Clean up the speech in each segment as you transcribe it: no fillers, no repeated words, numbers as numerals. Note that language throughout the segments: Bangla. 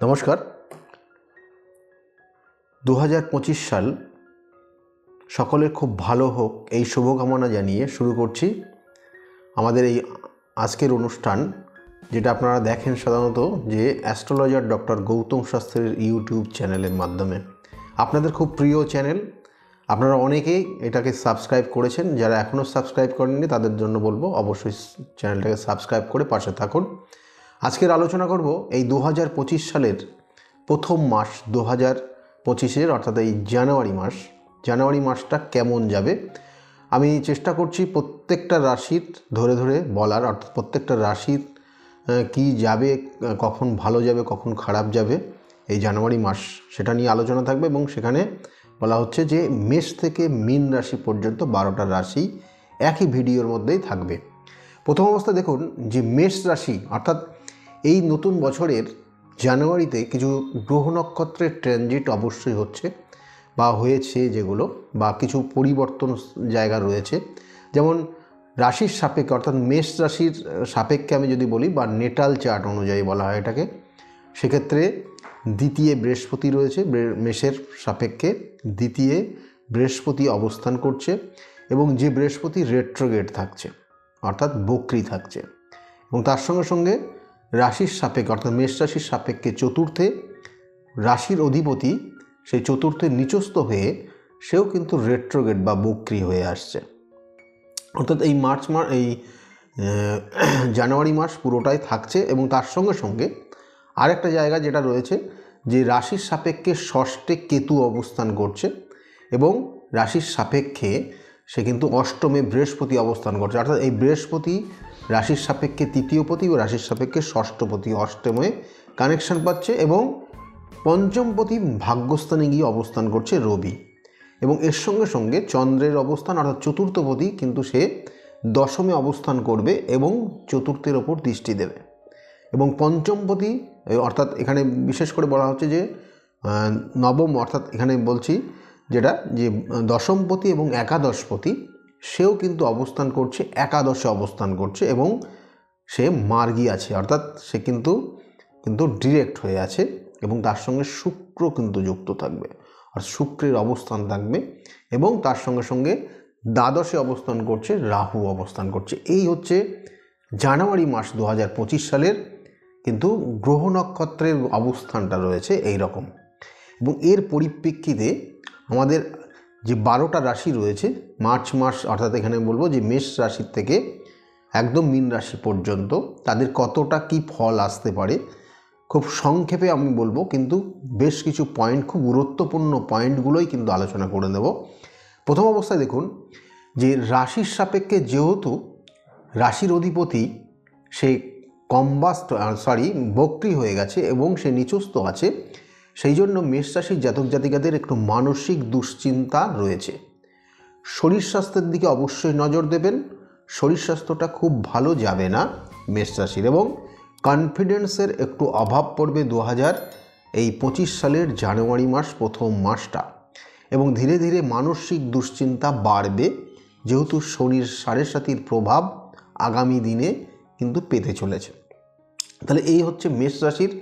নমস্কার। 2025 সাল সকলের খুব ভালো হোক এই শুভকামনা জানিয়ে শুরু করছি আমাদের এই আজকের অনুষ্ঠান, যেটা আপনারা দেখেন সাধারণত যে অ্যাস্ট্রোলজার ডক্টর গৌতম শাস্ত্রীর ইউটিউব চ্যানেলের মাধ্যমে। আপনাদের খুব প্রিয় চ্যানেল, আপনারা অনেকেই এটাকে সাবস্ক্রাইব করেছেন। যারা এখনও সাবস্ক্রাইব করেননি তাদের জন্য বলবো অবশ্যই চ্যানেলটাকে সাবস্ক্রাইব করে পাশে থাকুন। আজকের আলোচনা করব এই 2025 সালের প্রথম মাস 2025-এর, অর্থাৎ এই জানুয়ারি মাসটা কেমন যাবে। আমি চেষ্টা করছি প্রত্যেকটা রাশির ধরে ধরে বলার, অর্থাৎ প্রত্যেকটা রাশির কি যাবে, কখন ভালো যাবে কখন খারাপ যাবে এই জানুয়ারি মাস, সেটা নিয়ে আলোচনা থাকবে। এবং সেখানে বলা হচ্ছে যে মেষ থেকে মীন রাশি পর্যন্ত 12টা রাশি একই ভিডিওর মধ্যেই থাকবে। প্রথম অবস্থা দেখুন যে মেষ রাশি, অর্থাৎ এই নতুন বছরের জানুয়ারিতে কিছু গ্রহ নক্ষত্রের ট্রানজিট অবশ্যই হচ্ছে বা হয়েছে, যেগুলো বা কিছু পরিবর্তন জায়গা রয়েছে। যেমন রাশির সাপেক্ষে, অর্থাৎ মেষ রাশির সাপেক্ষে আমি যদি বলি বা নেটাল চার্ট অনুযায়ী বলা হয় এটাকে, সেক্ষেত্রে দ্বিতীয় বৃহস্পতি রয়েছে। মেষের সাপেক্ষে দ্বিতীয় বৃহস্পতি অবস্থান করছে এবং যে বৃহস্পতি রেট্রোগেট থাকছে, অর্থাৎ বক্রী থাকছে। এবং তার সঙ্গে সঙ্গে রাশির সাপেক্ষে, অর্থাৎ মেষ রাশির সাপেক্ষে চতুর্থে রাশির অধিপতি সেই চতুর্থে নিচস্থ হয়ে সেও কিন্তু রেট্রোগেট বা বক্রী হয়ে আসছে। অর্থাৎ এই জানুয়ারি মাস পুরোটাই থাকছে। এবং তার সঙ্গে সঙ্গে আরেকটা জায়গা যেটা রয়েছে যে রাশির সাপেক্ষে ষষ্ঠে কেতু অবস্থান করছে এবং রাশির সাপেক্ষে সে কিন্তু অষ্টমে বৃহস্পতি অবস্থান করছে। অর্থাৎ এই বৃহস্পতি রাশির সাপেক্ষে তৃতীয়পতি ও রাশির সাপেক্ষে ষষ্ঠপতি অষ্টমে কানেকশন পাচ্ছে এবং পঞ্চমপতি ভাগ্যস্থানে গিয়ে অবস্থান করছে রবি। এবং এর সঙ্গে সঙ্গে চন্দ্রের অবস্থান, অর্থাৎ চতুর্থপতি, কিন্তু সে দশমে অবস্থান করবে এবং চতুর্থের ওপর দৃষ্টি দেবে। এবং পঞ্চমপতি, অর্থাৎ এখানে বিশেষ করে বলা হচ্ছে যে নবম, অর্থাৎ এখানে বলছি যেটা যে দশমপতি এবং একাদশপতি, সেও কিন্তু অবস্থান করছে, একাদশে অবস্থান করছে এবং সে মার্গী আছে, অর্থাৎ সে কিন্তু ডিরেক্ট হয়ে আছে। এবং তার সঙ্গে শুক্র কিন্তু যুক্ত থাকবে, আর শুক্রের অবস্থান থাকবে। এবং তার সঙ্গে সঙ্গে দ্বাদশে অবস্থান করছে রাহু অবস্থান করছে। এই হচ্ছে জানুয়ারি মাস 2025 সালের কিন্তু গ্রহ নক্ষত্রের অবস্থানটা রয়েছে এই রকম। এবং এর পরিপ্রেক্ষিতে আমাদের যে 12টা রাশি রয়েছে মার্চ মাস, অর্থাৎ এখানে বলবো যে মেষ রাশির থেকে একদম মীন রাশি পর্যন্ত তাদের কতটা কি ফল আসতে পারে খুব সংক্ষেপে আমি বলবো, কিন্তু বেশ কিছু পয়েন্ট, খুব গুরুত্বপূর্ণ পয়েন্টগুলোই কিন্তু আলোচনা করে নেব। প্রথম অবস্থায় দেখুন যে রাশির সাপেক্ষে যেহেতু রাশির অধিপতি সে বক্রী হয়ে গেছে এবং সে নিচস্থ আছে, সেই জন্য মেষ রাশির জাতক জাতিকাদের একটু মানসিক দুশ্চিন্তা রয়েছে। শরীর স্বাস্থ্যের দিকে অবশ্যই নজর দেবেন। শরীর স্বাস্থ্যটা খুব ভালো যাবে না মেষ রাশির, এবং কনফিডেন্সের একটু অভাব পড়বে 2025 সালের জানুয়ারি মাস প্রথম মাসটা। এবং ধীরে ধীরে মানসিক দুশ্চিন্তা বাড়বে, যেহেতু শনির সাড়ে সাতির প্রভাব আগামী দিনে কিন্তু পেতে চলেছে। তাহলে এই হচ্ছে মেষ রাশির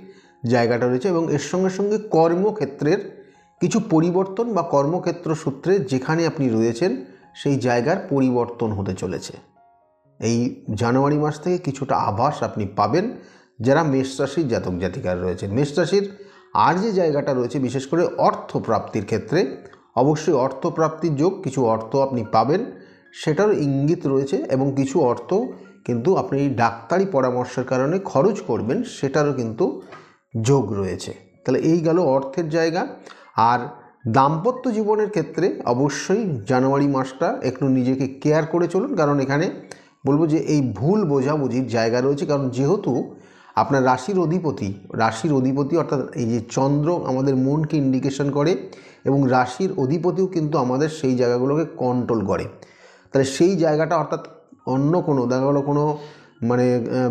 জায়গাটা রয়েছে। এবং এর সঙ্গে সঙ্গে কর্মক্ষেত্রের কিছু পরিবর্তন বা কর্মক্ষেত্র সূত্রে যেখানে আপনি রয়েছেন সেই জায়গার পরিবর্তন হতে চলেছে। এই জানুয়ারি মাস থেকে কিছুটা আভাস আপনি পাবেন যারা মেষ রাশির জাতক জাতিকার রয়েছেন। মেষ রাশির আর যে জায়গাটা রয়েছে বিশেষ করে অর্থপ্রাপ্তির ক্ষেত্রে, অবশ্যই অর্থপ্রাপ্তির যোগ, কিছু অর্থ আপনি পাবেন সেটার ইঙ্গিত রয়েছে। এবং কিছু অর্থ কিন্তু আপনি ডাক্তারি পরামর্শের কারণে খরচ করবেন, সেটারও কিন্তু যোগ রয়েছে। তাহলে এই গেল অর্থের জায়গা। আর দাম্পত্য জীবনের ক্ষেত্রে অবশ্যই জানুয়ারি মাসটা একটু নিজেকে কেয়ার করে চলুন, কারণ এখানে বলবো যে এই ভুল বোঝাবুঝির জায়গা রয়েছে। কারণ যেহেতু আপনার রাশির অধিপতি অর্থাৎ এই যে চন্দ্র আমাদের মনকে ইন্ডিকেশন করে এবং রাশির অধিপতিও কিন্তু আমাদের সেই জায়গাগুলোকে কন্ট্রোল করে। তাহলে সেই জায়গাটা, অর্থাৎ অন্য কোনো দেখা গেলো কোনো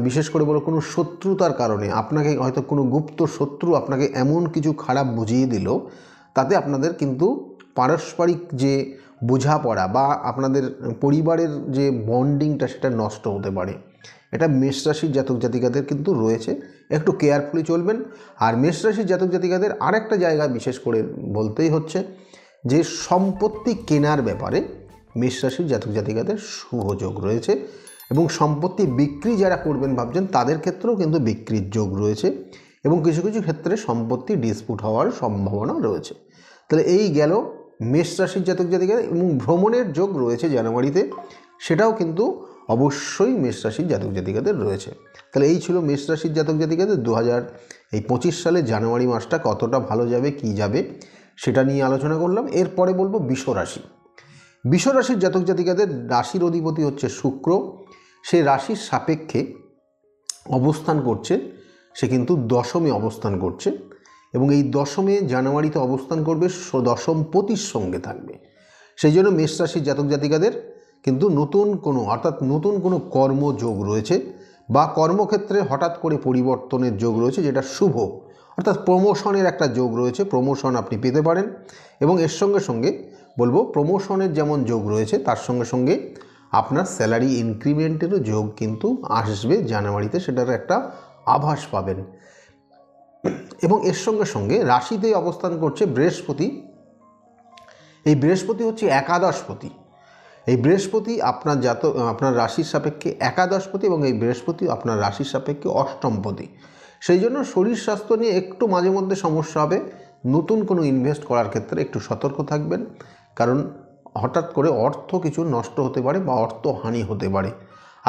বিশেষ করে বলো কোনো শত্রুতার কারণে আপনাকে হয়তো কোনো গুপ্ত শত্রু আপনাকে এমন কিছু খারাপ বুঝিয়ে দিল, তাতে আপনাদের কিন্তু পারস্পরিক যে বোঝাপড়া বা আপনাদের পরিবারের যে বন্ডিংটা সেটা নষ্ট হতে পারে। এটা মেষ রাশির জাতক জাতিকাদের কিন্তু রয়েছে, একটু কেয়ারফুলি চলবেন। আর মেষ রাশির জাতক জাতিকাদের আরেকটা জায়গা বিশেষ করে বলতেই হচ্ছে যে সম্পত্তি কেনার ব্যাপারে মেষ রাশির জাতক জাতিকাদের শুভ যোগ রয়েছে, এবং সম্পত্তি বিক্রি যারা করবেন ভাবছেন তাদের ক্ষেত্রেও কিন্তু বিক্রির যোগ রয়েছে, এবং কিছু কিছু ক্ষেত্রে সম্পত্তি ডিসপুট হওয়ার সম্ভাবনা রয়েছে। তাহলে এই গেল মেষ রাশির জাতক জাতিকাদের, এবং ভ্রমণের যোগ রয়েছে জানুয়ারিতে, সেটাও কিন্তু অবশ্যই মেষ রাশির জাতক জাতিকাদের রয়েছে। তাহলে এই ছিল মেষ রাশির জাতক জাতিকাদের 2025 সালে জানুয়ারি মাসটা কতটা ভালো যাবে, কি যাবে, সেটা নিয়ে আলোচনা করলাম। এরপরে বলবো বৃষ রাশি। বৃষ রাশির জাতক জাতিকাদের রাশির অধিপতি হচ্ছে শুক্র, সে রাশির সাপেক্ষে অবস্থান করছে, সে কিন্তু দশমে অবস্থান করছে, এবং এই দশমে জানুয়ারিতে অবস্থান করবে, দশম পতির সঙ্গে থাকবে। সেই জন্য মেষ রাশির জাতক জাতিকাদের কিন্তু নতুন কোনো কর্মযোগ রয়েছে, বা কর্মক্ষেত্রে হঠাৎ করে পরিবর্তনের যোগ রয়েছে, যেটা শুভ, অর্থাৎ প্রমোশনের একটা যোগ রয়েছে, প্রমোশন আপনি পেতে পারেন। এবং এর সঙ্গে সঙ্গে বলবো প্রমোশনের যেমন যোগ রয়েছে, তার সঙ্গে সঙ্গে আপনার স্যালারি ইনক্রিমেন্টেরও যোগ কিন্তু আসবে জানুয়ারিতে, সেটার একটা আভাস পাবেন। এবং এর সঙ্গে সঙ্গে রাশিতেই অবস্থান করছে বৃহস্পতি। এই বৃহস্পতি হচ্ছে একাদশপতি। এই বৃহস্পতি আপনার রাশির সাপেক্ষে একাদশপতি, এবং এই বৃহস্পতি আপনার রাশির সাপেক্ষে অষ্টমপতি। সেই জন্য শরীর স্বাস্থ্য নিয়ে একটু মাঝে মধ্যে সমস্যা হবে। নতুন কোনো ইনভেস্ট করার ক্ষেত্রে একটু সতর্ক থাকবেন, কারণ হঠাৎ করে অর্থ কিছু নষ্ট হতে পারে বা অর্থহানি হতে পারে।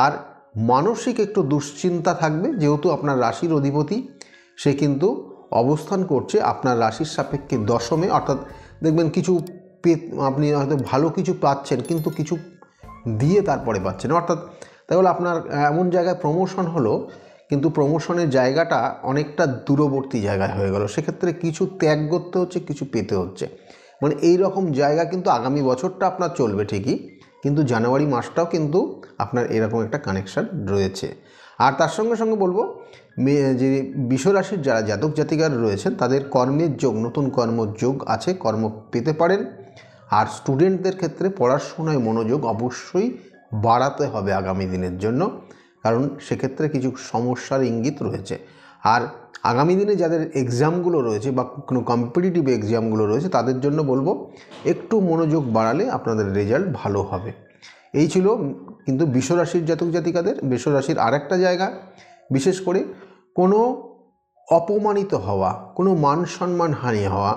আর মানসিক একটু দুশ্চিন্তা থাকবে, যেহেতু আপনার রাশির অধিপতি সে কিন্তু অবস্থান করছে আপনার রাশির সাপেক্ষে দশমে, অর্থাৎ দেখবেন কিছু আপনি হয়তো ভালো কিছু পাচ্ছেন, কিন্তু কিছু দিয়ে তারপরে পাচ্ছেন, অর্থাৎ তাহলে আপনার এমন জায়গায় প্রমোশন হলো, কিন্তু প্রমোশনের জায়গাটা অনেকটা দূরবর্তী জায়গায় হয়ে গেল, সেক্ষেত্রে কিছু ত্যাগ করতে হচ্ছে, কিছু পেতে হচ্ছে। মানে এই রকম জায়গা কিন্তু আগামী বছরটা আপনার চলবে ঠিকই, কিন্তু জানুয়ারি মাসটাও কিন্তু আপনার এরকম একটা কানেকশান রয়েছে। আর তার সঙ্গে সঙ্গে বলবো যে বৃষ রাশির যারা জাতক জাতিকারা রয়েছেন তাদের কর্মের যোগ, নতুন কর্মযোগ আছে, কর্ম পেতে পারেন। আর স্টুডেন্টদের ক্ষেত্রে পড়াশোনায় মনোযোগ অবশ্যই বাড়াতে হবে আগামী দিনের জন্য, কারণ সেক্ষেত্রে কিছু সমস্যার ইঙ্গিত রয়েছে। আর আগামী দিনে যাদের এক্সামগুলো রয়েছে বা কোনো কম্পিটিটিভ এক্সামগুলো রয়েছে তাদের জন্য বলবো একটু মনোযোগ বাড়ালে আপনাদের রেজাল্ট ভালো হবে। এই ছিল কিন্তু বৃষ রাশির জাতক জাতিকাদের। বৃষ রাশির আরেকটা জায়গা, বিশেষ করে কোনো অপমানিত হওয়া, কোনো মান সম্মান হানি হওয়া,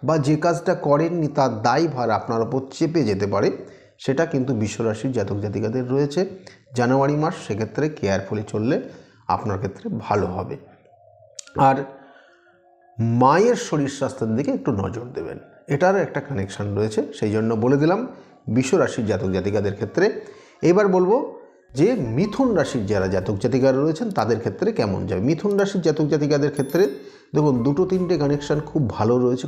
বা যে কাজটা করেননি তার দায়ভার আপনার ওপর চেপে যেতে পারে, সেটা কিন্তু বৃষ রাশির জাতক জাতিকাদের রয়েছে জানুয়ারি মাস। সেক্ষেত্রে কেয়ারফুলি চললে আপনার ক্ষেত্রে ভালো হবে। আর মায়ের শরীর স্বাস্থ্যের দিকে একটু নজর দেবেন, এটারও একটা কানেকশান রয়েছে, সেই জন্য বলে দিলাম বৃষ রাশির জাতক জাতিকাদের ক্ষেত্রে। এবার বলবো যে মিথুন রাশির যারা জাতক জাতিকারা রয়েছেন তাদের ক্ষেত্রে কেমন যাবে। মিথুন রাশির জাতক জাতিকাদের ক্ষেত্রে দেখুন দুটো তিনটে কানেকশান খুব ভালো রয়েছে,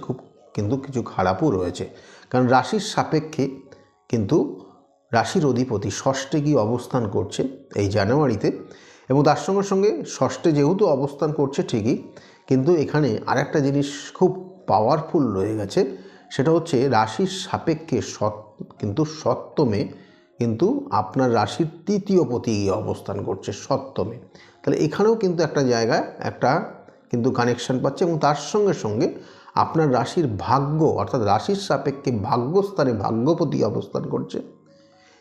কিন্তু কিছু খারাপও রয়েছে, কারণ রাশির সাপেক্ষে কিন্তু রাশির অধিপতি ষষ্ঠে গিয়ে অবস্থান করছে এই জানুয়ারিতে, এবং তার সঙ্গে সঙ্গে ষষ্ঠে যেহেতু অবস্থান করছে ঠিকই, কিন্তু এখানে আরেকটা জিনিস খুব পাওয়ারফুল রয়ে গেছে, সেটা হচ্ছে রাশির সাপেক্ষে কিন্তু সপ্তমে কিন্তু আপনার রাশির তৃতীয় পতি গিয়ে অবস্থান করছে সপ্তমে। তাহলে এখানেও কিন্তু একটা জায়গায় একটা কিন্তু কানেকশান পাচ্ছে, এবং তার সঙ্গে সঙ্গে আপনার রাশির ভাগ্য, অর্থাৎ রাশির সাপেক্ষে ভাগ্যস্থানে ভাগ্যপতি অবস্থান করছে,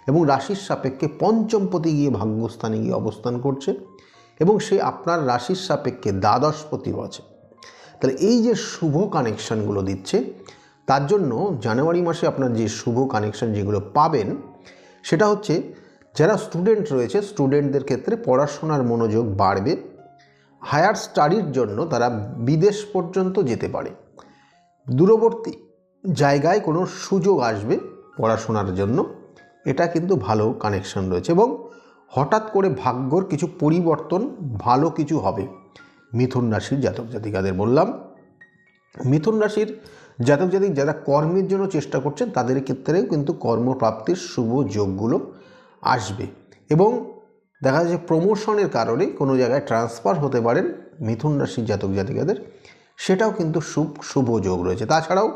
এবং রাশির সাপেক্ষে পঞ্চমপতি গিয়ে ভাগ্যস্থানে গিয়ে অবস্থান করছে, এবং সে আপনার রাশির সাপেক্ষে দ্বাদশপতিও আছে। তাহলে এই যে শুভ কানেকশানগুলো দিচ্ছে, তার জন্য জানুয়ারি মাসে আপনার যে শুভ কানেকশান যেগুলো পাবেন, সেটা হচ্ছে যারা স্টুডেন্ট রয়েছে স্টুডেন্টদের ক্ষেত্রে পড়াশোনার মনোযোগ বাড়বে, হায়ার স্টাডির জন্য তারা বিদেশ পর্যন্ত যেতে পারে, দূরবর্তী জায়গায় কোনো সুযোগ আসবে পড়াশোনার জন্য, এটা কিন্তু ভালো কানেকশান রয়েছে। এবং হঠাৎ করে ভাগ্যর কিছু পরিবর্তন, ভালো কিছু হবে মিথুন রাশির জাতক জাতিকাদের বললাম। মিথুন রাশির জাতক জাতিক যারা কর্মের জন্য চেষ্টা করছেন তাদের ক্ষেত্রেও কিন্তু কর্মপ্রাপ্তির শুভ যোগগুলো আসবে, এবং দেখা যায় প্রমোশনের কারণে কোনো জায়গায় ট্রান্সফার হতে পারেন মিথুন রাশির জাতক জাতিকাদের, সেটাও কিন্তু শুভ যোগ রয়েছে। তাছাড়াও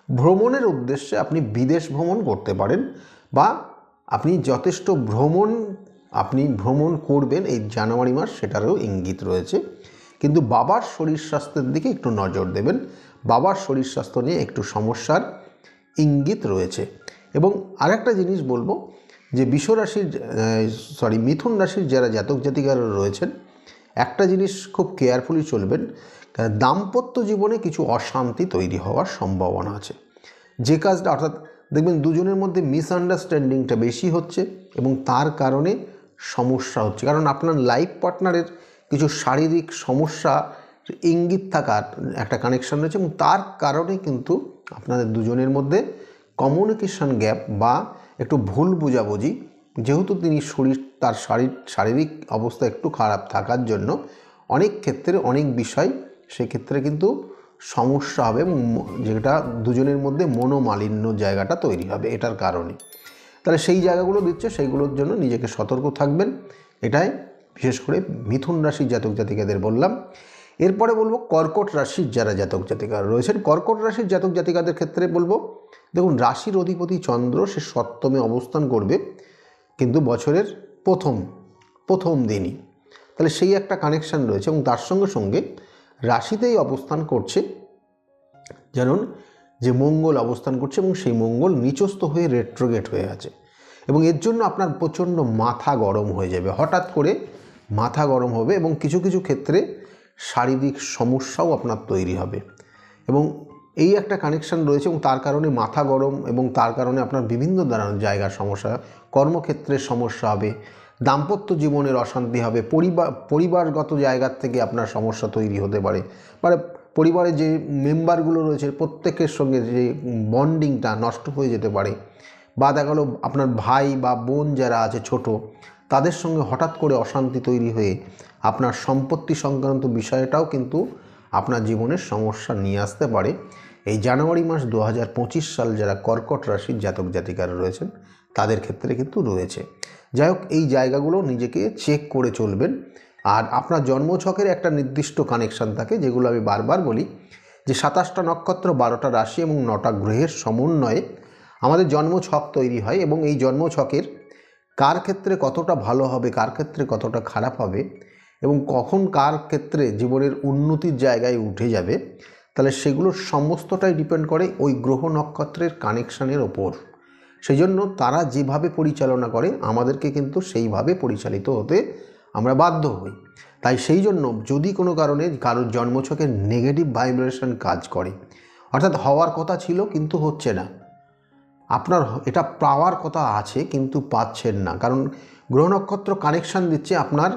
ভ্রমণের উদ্দেশ্যে আপনি বিদেশ ভ্রমণ করতে পারেন, বা আপনি যথেষ্ট ভ্রমণ আপনি ভ্রমণ করবেন এই জানুয়ারি মাস, সেটারও ইঙ্গিত রয়েছে। কিন্তু বাবার শরীর স্বাস্থ্যের দিকে একটু নজর দেবেন, বাবার শরীর স্বাস্থ্য নিয়ে একটু সমস্যার ইঙ্গিত রয়েছে। এবং আরেকটা জিনিস বলবো যে মিথুন রাশির যারা জাতক জাতিকারা রয়েছেন, একটা জিনিস খুব কেয়ারফুলি চলবেন, কারণ দাম্পত্য জীবনে কিছু অশান্তি তৈরি হওয়ার সম্ভাবনা আছে। যে কাজটা অর্থাৎ দেখবেন দুজনের মধ্যে মিসআন্ডারস্ট্যান্ডিংটা বেশি হচ্ছে এবং তার কারণে সমস্যা হচ্ছে, কারণ আপনার লাইফ পার্টনারের কিছু শারীরিক সমস্যা ইঙ্গিত থাকার একটা কানেকশন রয়েছে এবং তার কারণে কিন্তু আপনাদের দুজনের মধ্যে কমিউনিকেশন গ্যাপ বা একটু ভুল বোঝাবুঝি, যেহেতু তিনি তার শারীরিক অবস্থা একটু খারাপ থাকার জন্য অনেক ক্ষেত্রে অনেক বিষয় সেক্ষেত্রে কিন্তু সমস্যা হবে এবং যেটা দুজনের মধ্যে মনোমালিন্য জায়গাটা তৈরি হবে এটার কারণে। তাহলে সেই জায়গাগুলো দিচ্ছে, সেইগুলোর জন্য নিজেকে সতর্ক থাকবেন, এটাই বিশেষ করে মিথুন রাশির জাতক জাতিকাদের বললাম। এরপরে বলবো কর্কট রাশির যারা জাতক জাতিকা রয়েছেন, কর্কট রাশির জাতক জাতিকাদের ক্ষেত্রে বলবো, দেখুন রাশির অধিপতি চন্দ্র সে সপ্তমে অবস্থান করবে, কিন্তু বছরের প্রথম দিনই, তাহলে সেই একটা কানেকশান রয়েছে এবং তার সঙ্গে সঙ্গে রাশিতেই অবস্থান করছে জানুন যে মঙ্গল অবস্থান করছে এবং সেই মঙ্গল নিচস্থ হয়ে রেট্রোগেট হয়ে আছে এবং এর জন্য আপনার প্রচণ্ড মাথা গরম হয়ে যাবে, হঠাৎ করে মাথা গরম হবে এবং কিছু কিছু ক্ষেত্রে শারীরিক সমস্যাও আপনার তৈরি হবে এবং এই একটা কানেকশান রয়েছে এবং তার কারণে মাথা গরম এবং তার কারণে আপনার বিভিন্ন জায়গার সমস্যা, কর্মক্ষেত্রের সমস্যা হবে, দাম্পত্য জীবনের অশান্তি হবে, পরিবারগত জায়গার থেকে আপনার সমস্যা তৈরি হতে পারে, মানে পরিবারে যে মেম্বারগুলো রয়েছে প্রত্যেকের সঙ্গে যে বন্ডিংটা নষ্ট হয়ে যেতে পারে, বা দেখা গেলো আপনার ভাই বা বোন যারা আছে ছোট, তাদের সঙ্গে হঠাৎ করে অশান্তি তৈরি হয়ে আপনার সম্পত্তি সংক্রান্ত বিষয়টাও কিন্তু আপনার জীবনের সমস্যা নিয়ে আসতে পারে। এই জানুয়ারি মাস 2025 সাল যারা কর্কট রাশির জাতক জাতিকারা রয়েছেন তাদের ক্ষেত্রে কিন্তু রয়েছে। যাই হোক, এই জায়গাগুলো নিজেকে চেক করে চলবেন। আর আপনার জন্মছকের একটা নির্দিষ্ট কানেকশান থাকে, যেগুলো আমি বারবার বলি যে 27টা নক্ষত্র, 12টা রাশি এবং 9টা গ্রহের সমন্বয়ে আমাদের জন্মছক তৈরি হয় এবং এই জন্মছকের কার ক্ষেত্রে কতটা ভালো হবে, কার ক্ষেত্রে কতটা খারাপ হবে এবং কখন কার ক্ষেত্রে জীবনের উন্নতির জায়গায় উঠে যাবে, তাহলে সেগুলোর সমস্তটাই ডিপেন্ড করে ওই গ্রহ নক্ষত্রের কানেকশানের ওপর। সেই জন্য তারা যেভাবে পরিচালনা করে আমাদেরকে কিন্তু সেইভাবে পরিচালিত হতে আমরা বাধ্য হই। তাই সেই জন্য যদি কোনো কারণে কারোর জন্মছকে নেগেটিভ ভাইব্রেশন কাজ করে, অর্থাৎ হওয়ার কথা ছিল কিন্তু হচ্ছে না, আপনার এটা পাওয়ার কথা আছে কিন্তু পাচ্ছেন না, কারণ গ্রহ নক্ষত্র কানেকশান দিচ্ছে আপনার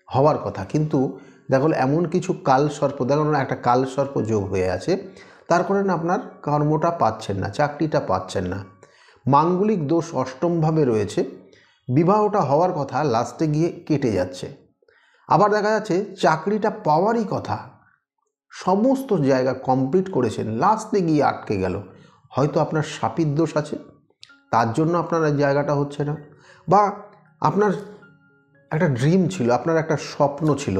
হওয়ার কথা, কিন্তু দেখো এমন কিছু কালসর্প, দেখো একটা কালসর্প যোগ হয়ে আছে, তার কারণে আপনার কর্মটা পাচ্ছেন না, চাকরিটা পাচ্ছেন না, মাঙ্গলিক দোষ অষ্টমভাবে রয়েছে, বিবাহটা হওয়ার কথা লাস্টে গিয়ে কেটে যাচ্ছে, আবার দেখা যাচ্ছে চাকরিটা পাওয়ারই কথা, সমস্ত জায়গা কমপ্লিট করেছেন, লাস্টে গিয়ে আটকে গেল, হয়তো আপনার শাপির দোষ আছে, তার জন্য আপনার জায়গাটা হচ্ছে না, বা আপনার একটা ড্রিম ছিল, আপনার একটা স্বপ্ন ছিল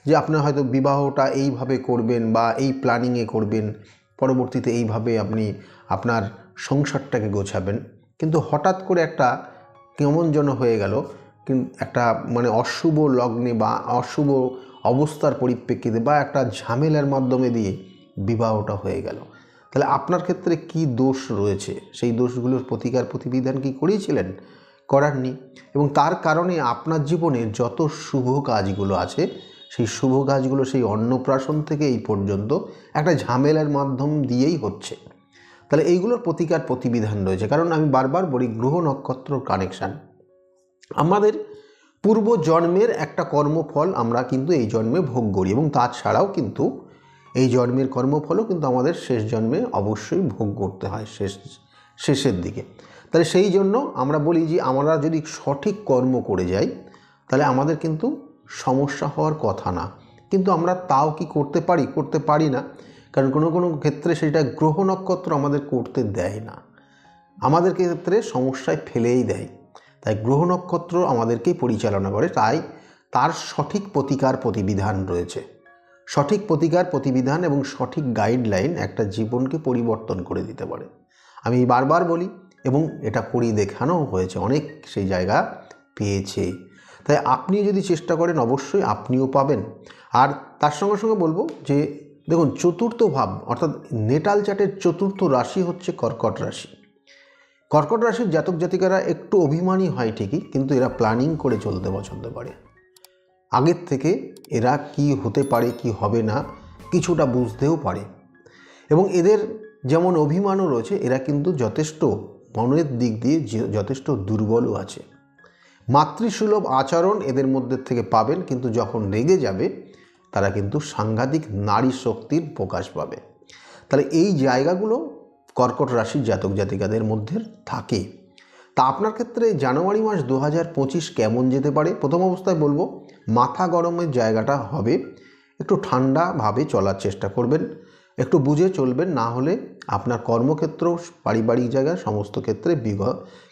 যে আপনার হয়তো বিবাহটা এইভাবে করবেন বা এই প্ল্যানিংয়ে করবেন, পরবর্তীতে এইভাবে আপনি আপনার সংসারটাকে গোছাবেন, কিন্তু হঠাৎ করে একটা কেমন যেন হয়ে গেল, একটা মানে অশুভ লগ্নে বা অশুভ অবস্থার পরিপ্রেক্ষিতে বা একটা ঝামেলার মাধ্যমে দিয়ে বিবাহটা হয়ে গেল। তাহলে আপনার ক্ষেত্রে কি দোষ রয়েছে, সেই দোষগুলোর প্রতিকার প্রতিবিধান কি করিয়েছিলেন? করাননি, এবং তার কারণে আপনার জীবনে যত শুভ কাজগুলো আছে সেই শুভ কাজগুলো সেই অন্নপ্রাশন থেকে এই পর্যন্ত একটা ঝামেলার মাধ্যম দিয়েই হচ্ছে। তাহলে এইগুলোর প্রতিকার প্রতিবিধান রয়েছে, কারণ আমি বারবার বলি গ্রহ নক্ষত্র কানেকশান আমাদের পূর্ব জন্মের একটা কর্মফল আমরা কিন্তু এই জন্মে ভোগ করি এবং তাছাড়াও কিন্তু এই জন্মের কর্মফলও কিন্তু আমাদের শেষ জন্মে অবশ্যই ভোগ করতে হয় শেষের দিকে। তাহলে সেই জন্য আমরা বলি যে আমরা যদি সঠিক কর্ম করে যাই তাহলে আমাদের কিন্তু সমস্যা হওয়ার কথা না, কিন্তু আমরা তাও কি করতে পারি না, কারণ কোনো কোনো ক্ষেত্রে সেটা গ্রহ নক্ষত্র আমাদের করতে দেয় না, আমাদের ক্ষেত্রে সমস্যায় ফেলেই দেয়। তাই গ্রহ নক্ষত্র আমাদেরকেই পরিচালনা করে, তাই তার সঠিক প্রতিকার প্রতিবিধান রয়েছে। সঠিক প্রতিকার প্রতিবিধান এবং সঠিক গাইডলাইন একটা জীবনকে পরিবর্তন করে দিতে পারে। আমি বারবার বলি এবং এটা করিয়ে দেখানো হয়েছে, অনেক সেই জায়গা পেয়েছে। তাই আপনি যদি চেষ্টা করেন অবশ্যই আপনিও পাবেন। আর তার সঙ্গে সঙ্গে বলবো যে দেখুন, চতুর্থ ভাব অর্থাৎ নেটাল চার্টের চতুর্থ রাশি হচ্ছে কর্কট রাশি। কর্কট রাশির জাতক জাতিকারা একটু অভিমানী হয় ঠিকই, কিন্তু এরা প্ল্যানিং করে চলতে পছন্দ করে। আগের থেকে এরা কি হতে পারে কি হবে না কিছুটা বুঝতেও পারে, এবং এদের যেমন অভিমানও রয়েছে, এরা কিন্তু যথেষ্ট মনের দিক দিয়ে যথেষ্ট দুর্বলও আছে। মাতৃসুলভ আচরণ এদের মধ্যে থেকে পাবেন, কিন্তু যখন রেগে যাবে তারা কিন্তু সাংঘাতিক নারী শক্তির প্রকাশ পাবে। তাহলে এই জায়গাগুলো কর্কট রাশির জাতক জাতিকাদের মধ্যে থাকে। তা আপনার ক্ষেত্রে জানুয়ারি মাস 2025 কেমন যেতে পারে? প্রথম অবস্থায় বলবো মাথা গরমের জায়গাটা হবে, একটু ঠান্ডাভাবে চলার চেষ্টা করবেন, একটু বুঝে চলবেন, না হলে আপনার কর্মক্ষেত্র পারিবারিক জায়গায় সমস্ত ক্ষেত্রে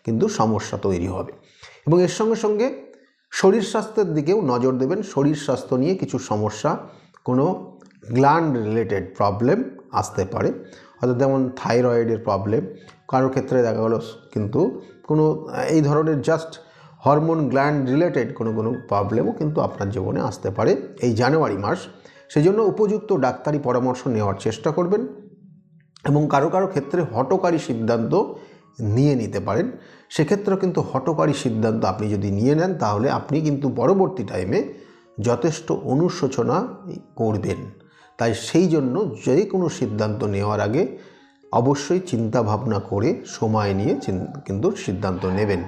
কিন্তু সমস্যা তৈরি হবে। এবং এর সঙ্গে সঙ্গে শরীর স্বাস্থ্যের দিকেও নজর দেবেন। শরীর স্বাস্থ্য নিয়ে কিছু সমস্যা, কোনো গ্ল্যান্ড রিলেটেড প্রবলেম আসতে পারে, অর্থাৎ যেমন থাইরয়েডের প্রবলেম, কারোর ক্ষেত্রে দেখা গেলো কিন্তু কোনো এই ধরনের জাস্ট হরমোন গ্ল্যান্ড রিলেটেড কোনো প্রবলেমও কিন্তু আপনার জীবনে আসতে পারে এই জানুয়ারি মাস। সেই জন্য উপযুক্ত ডাক্তারি পরামর্শ নেওয়ার চেষ্টা করবেন, এবং কারো ক্ষেত্রে হঠকারী সিদ্ধান্ত নিয়ে নিতে পারেন। সেক্ষেত্রেও কিন্তু হঠকারী সিদ্ধান্ত আপনি যদি নিয়ে নেন, তাহলে আপনি কিন্তু পরবর্তী টাইমে যথেষ্ট অনুশোচনা করবেন। তাই সেই জন্য যে কোনো সিদ্ধান্ত নেওয়ার আগে অবশ্যই চিন্তা ভাবনা করে সময় নিয়ে কিন্তু সিদ্ধান্ত নেবেন।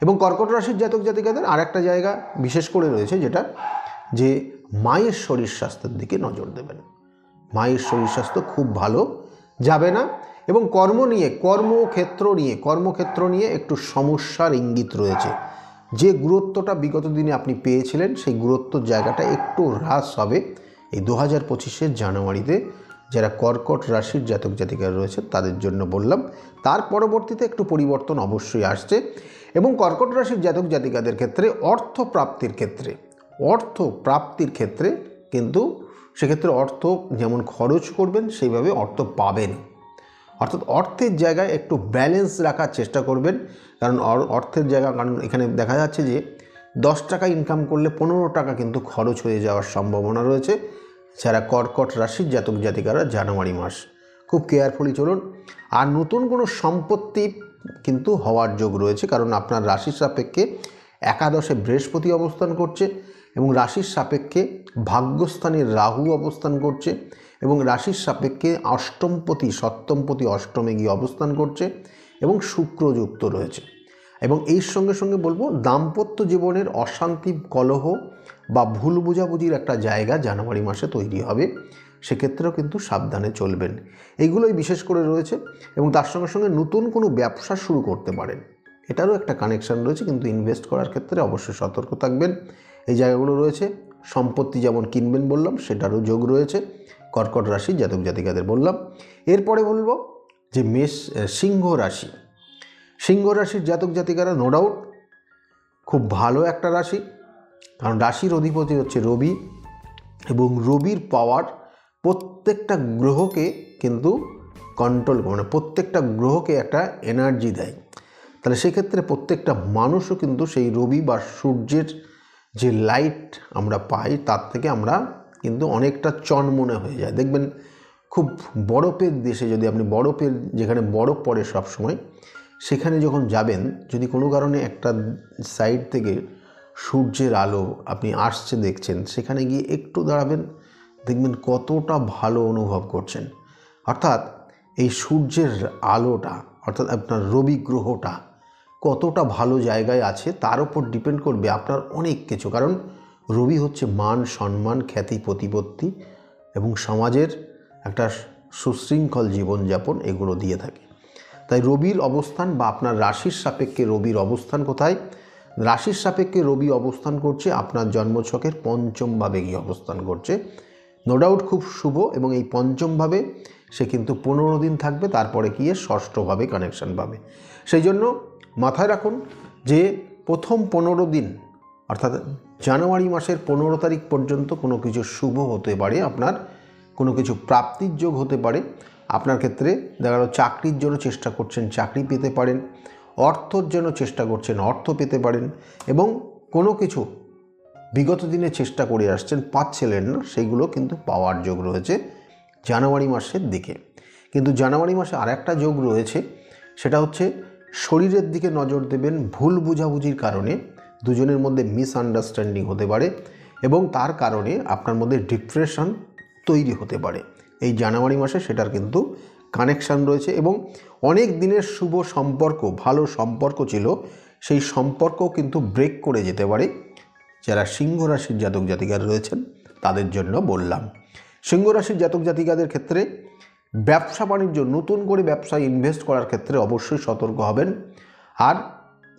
এবং কর্কট রাশির জাতক জাতিকাদের আর একটা জায়গা বিশেষ করে রয়েছে, যেটা যে মায়ের শরীর স্বাস্থ্যের দিকে নজর দেবেন। মায়ের শরীর স্বাস্থ্য খুব ভালো যাবে না, এবং কর্মক্ষেত্র নিয়ে একটু সমস্যার ইঙ্গিত রয়েছে। যে গুরুত্বটা বিগত দিনে আপনি পেয়েছিলেন, সেই গুরুত্বর জায়গাটা একটু হ্রাস হবে এই 2025 জানুয়ারিতে। যারা কর্কট রাশির জাতক জাতিকারা রয়েছে তাদের জন্য বললাম। তার পরবর্তীতে একটু পরিবর্তন অবশ্যই আসছে। এবং কর্কট রাশির জাতক জাতিকাদের ক্ষেত্রে অর্থ প্রাপ্তির ক্ষেত্রে কিন্তু সেক্ষেত্রে অর্থ যেমন খরচ করবেন সেইভাবে অর্থ পাবেন। অর্থাৎ অর্থের জায়গায় একটু ব্যালেন্স রাখার চেষ্টা করবেন, কারণ কারণ এখানে দেখা যাচ্ছে যে 10 টাকা ইনকাম করলে 15 টাকা কিন্তু খরচ হয়ে যাওয়ার সম্ভাবনা রয়েছে। যারা কর্কট রাশির জাতক জাতিকারা জানুয়ারি মাস খুব কেয়ারফুলি চলুন। আর নতুন কোনো সম্পত্তি কিন্তু হওয়ার যোগ রয়েছে, কারণ আপনার রাশির সাপেক্ষে একাদশে বৃহস্পতি অবস্থান করছে, এবং রাশির সাপেক্ষে ভাগ্যস্থানে রাহু অবস্থান করছে, এবং রাশির সাপেক্ষে সপ্তমপতি অষ্টমে গিয়ে অবস্থান করছে, এবং শুক্রযুক্ত রয়েছে। এবং এর সঙ্গে সঙ্গে বলবো দাম্পত্য জীবনের অশান্তি, কলহ বা ভুল বোঝাবুঝির একটা জায়গা জানুয়ারি মাসে তৈরি হবে। সেক্ষেত্রেও কিন্তু সাবধানে চলবেন। এইগুলোই বিশেষ করে রয়েছে। এবং তার সঙ্গে সঙ্গে নতুন কোনো ব্যবসা শুরু করতে পারেন, এটারও একটা কানেকশান রয়েছে, কিন্তু ইনভেস্ট করার ক্ষেত্রে অবশ্যই সতর্ক থাকবেন। এই জায়গাগুলো রয়েছে। সম্পত্তি যেমন কিনবেন বললাম, সেটারও যোগ রয়েছে কর্কট রাশির জাতক জাতিকাদের বললাম। এরপরে বলবো যে সিংহ রাশির জাতক জাতিকারা নো ডাউট খুব ভালো একটা রাশি, কারণ রাশির অধিপতি হচ্ছে রবি, এবং রবির পাওয়ার প্রত্যেকটা গ্রহকে কিন্তু কন্ট্রোল করে, প্রত্যেকটা গ্রহকে একটা এনার্জি দেয়। তাহলে সেক্ষেত্রে প্রত্যেকটা মানুষও কিন্তু সেই রবি বা সূর্যের যে লাইট আমরা পাই, তার থেকে আমরা কিন্তু অনেকটা চনমনে হয়ে যায়। দেখবেন খুব বরফের দেশে, যদি আপনি যেখানে বরফ পড়ে সবসময়, সেখানে যখন যাবেন, যদি কোনো কারণে একটা সাইড থেকে সূর্যের আলো আপনি আসছে দেখছেন, সেখানে গিয়ে একটু দাঁড়াবেন, দেখবেন কতটা ভালো অনুভব করছেন। অর্থাৎ এই সূর্যের আলোটা, অর্থাৎ আপনার রবি গ্রহটা কতটা ভালো জায়গায় আছে তার উপর ডিপেন্ড করবে আপনার অনেক কিছু। কারণ রবি হচ্ছে মান, সম্মান, খ্যাতি, প্রতিপত্তি এবং সমাজের একটা সুশৃঙ্খল জীবনযাপন, এগুলো দিয়ে থাকে। তাই রবির অবস্থান বা আপনার রাশির সাপেক্ষে রবির অবস্থান কোথায়? রাশির সাপেক্ষে রবি অবস্থান করছে আপনার জন্মছকের পঞ্চম ভাবে গিয়ে অবস্থান করছে। নো ডাউট খুব শুভ, এবং এই পঞ্চম ভাবে সে কিন্তু 15 দিন থাকবে, তারপরে গিয়ে ষষ্ঠভাবে কানেকশান পাবে। সেই জন্য মাথায় রাখুন যে প্রথম 15 দিন, অর্থাৎ জানুয়ারি মাসের 15 তারিখ পর্যন্ত কোনো কিছু শুভ হতে পারে, আপনার কোনো কিছু প্রাপ্তির যোগ হতে পারে। আপনার ক্ষেত্রে দেখা গেল চাকরির জন্য চেষ্টা করছেন, চাকরি পেতে পারেন, অর্থর জন্য চেষ্টা করছেন, অর্থ পেতে পারেন, এবং কোনো কিছু বিগত দিনে চেষ্টা করে আসছেন, পাচ্ছিলেন না, সেইগুলো কিন্তু পাওয়ার যোগ রয়েছে জানুয়ারি মাসের দিকে। কিন্তু জানুয়ারি মাসে আর একটা যোগ রয়েছে, সেটা হচ্ছে শরীরের দিকে নজর দেবেন। ভুল বুঝাবুঝির কারণে দুজনের মধ্যে মিসআন্ডারস্ট্যান্ডিং হতে পারে এবং তার কারণে আপনার মধ্যে ডিপ্রেশন তৈরি হতে পারে। এই জানুয়ারি মাসে সেটার কিন্তু কানেকশান রয়েছে এবং অনেক দিনের শুভ সম্পর্ক, ভালো সম্পর্ক ছিল, সেই সম্পর্ক কিন্তু ব্রেক করে যেতে পারে। যারা সিংহ রাশির জাতক জাতিকারা রয়েছেন তাদের জন্য বললাম। সিংহ রাশির জাতক জাতিকাদের ক্ষেত্রে ব্যবসা বাণিজ্য, নতুন করে ব্যবসায় ইনভেস্ট করার ক্ষেত্রে অবশ্যই সতর্ক হবেন। আর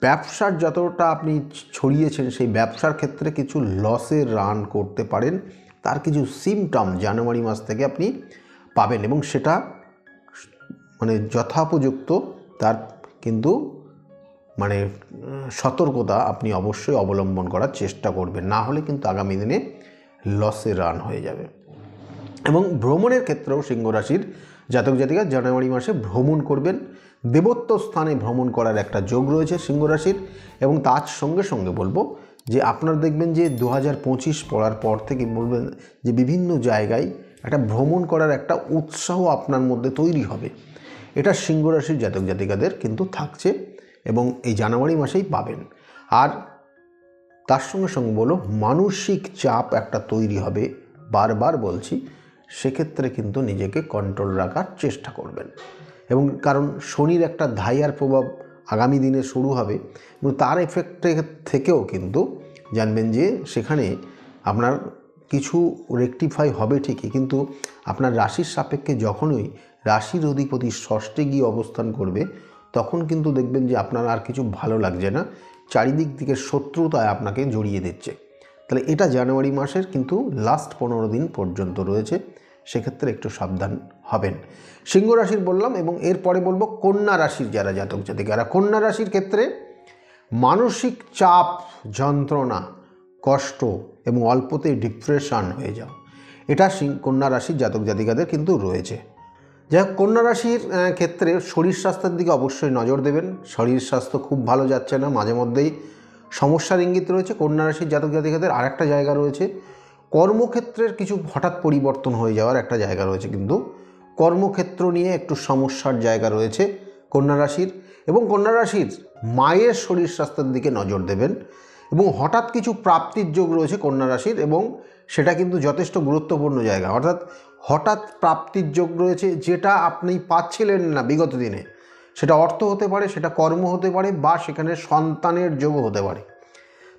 ব্যবসার যতটা আপনি ছড়িয়েছেন সেই ব্যবসার ক্ষেত্রে কিছু লসের রান করতে পারেন, তার কিছু সিমটম জানুয়ারি মাস থেকে আপনি পাবেন এবং সেটা মানে যথোপযুক্ত তার কিন্তু মানে সতর্কতা আপনি অবশ্যই অবলম্বন করার চেষ্টা করবেন, না হলে কিন্তু আগামী দিনে লসে রান হয়ে যাবে। এবং ভ্রমণের ক্ষেত্রেও সিংহ রাশির জাতক জাতিকা জানুয়ারি মাসে ভ্রমণ করবেন। দেবত্ব স্থানে ভ্রমণ করার একটা যোগ রয়েছে সিংহ রাশির। এবং তার সঙ্গে সঙ্গে বলবো যে আপনার দেখবেন যে 2025 পড়ার পর থেকে বলবেন যে বিভিন্ন জায়গায় একটা ভ্রমণ করার একটা উৎসাহ আপনার মধ্যে তৈরি হবে। এটা সিংহ রাশির জাতক জাতিকাদের কিন্তু থাকছে এবং এই জানুয়ারি মাসেই পাবেন। আর তার সঙ্গে সঙ্গে বলো মানসিক চাপ একটা তৈরি হবে, বারবার বলছি, সেক্ষেত্রে কিন্তু নিজেকে কন্ট্রোল রাখার চেষ্টা করবেন। এবং কারণ শনির একটা ধাইয়ার প্রভাব আগামী দিনে শুরু হবে এবং তার এফেক্টে থেকেও কিন্তু জানবেন যে সেখানে আপনার কিছু রেকটিফাই হবে ঠিকই, কিন্তু আপনার রাশির সাপেক্ষে যখনই রাশির অধিপতি ষষ্ঠে গিয়ে অবস্থান করবে তখন কিন্তু দেখবেন যে আপনার আর কিছু ভালো লাগছে না, চারিদিক থেকে শত্রুতায় আপনাকে জড়িয়ে দিচ্ছে। তাহলে এটা জানুয়ারি মাসের কিন্তু লাস্ট 15 দিন পর্যন্ত রয়েছে, সেক্ষেত্রে একটু সাবধান হবেন। সিংহ রাশির বললাম এবং এরপরে বলবো কন্যা রাশির যারা জাতক জাতিকারা। কন্যা রাশির ক্ষেত্রে মানসিক চাপ, যন্ত্রণা, কষ্ট এবং অল্পতেই ডিপ্রেশন হয়ে যাও, এটা কন্যা রাশির জাতক জাতিকাদের কিন্তু রয়েছে। যাই হোক, কন্যা রাশির ক্ষেত্রে শরীর স্বাস্থ্যের দিকে অবশ্যই নজর দেবেন। শরীর স্বাস্থ্য খুব ভালো যাচ্ছে না, মাঝে মধ্যেই সমস্যার ইঙ্গিত রয়েছে। কন্যা রাশির জাতক জাতিকাদের আরেকটা জায়গা রয়েছে, কর্মক্ষেত্রের কিছু হঠাৎ পরিবর্তন হয়ে যাওয়ার একটা জায়গা রয়েছে, কিন্তু কর্মক্ষেত্র নিয়ে একটু সমস্যার জায়গা রয়েছে কন্যা রাশির। এবং কন্যা রাশির মায়ের শরীর স্বাস্থ্যের দিকে নজর দেবেন এবং হঠাৎ কিছু প্রাপ্তির যোগ রয়েছে কন্যা রাশির এবং সেটা কিন্তু যথেষ্ট গুরুত্বপূর্ণ জায়গা। অর্থাৎ হঠাৎ প্রাপ্তির যোগ রয়েছে, যেটা আপনি পাচ্ছিলেন না বিগত দিনে, সেটা অর্থ হতে পারে, সেটা কর্ম হতে পারে বা সেখানে সন্তানের যোগও হতে পারে।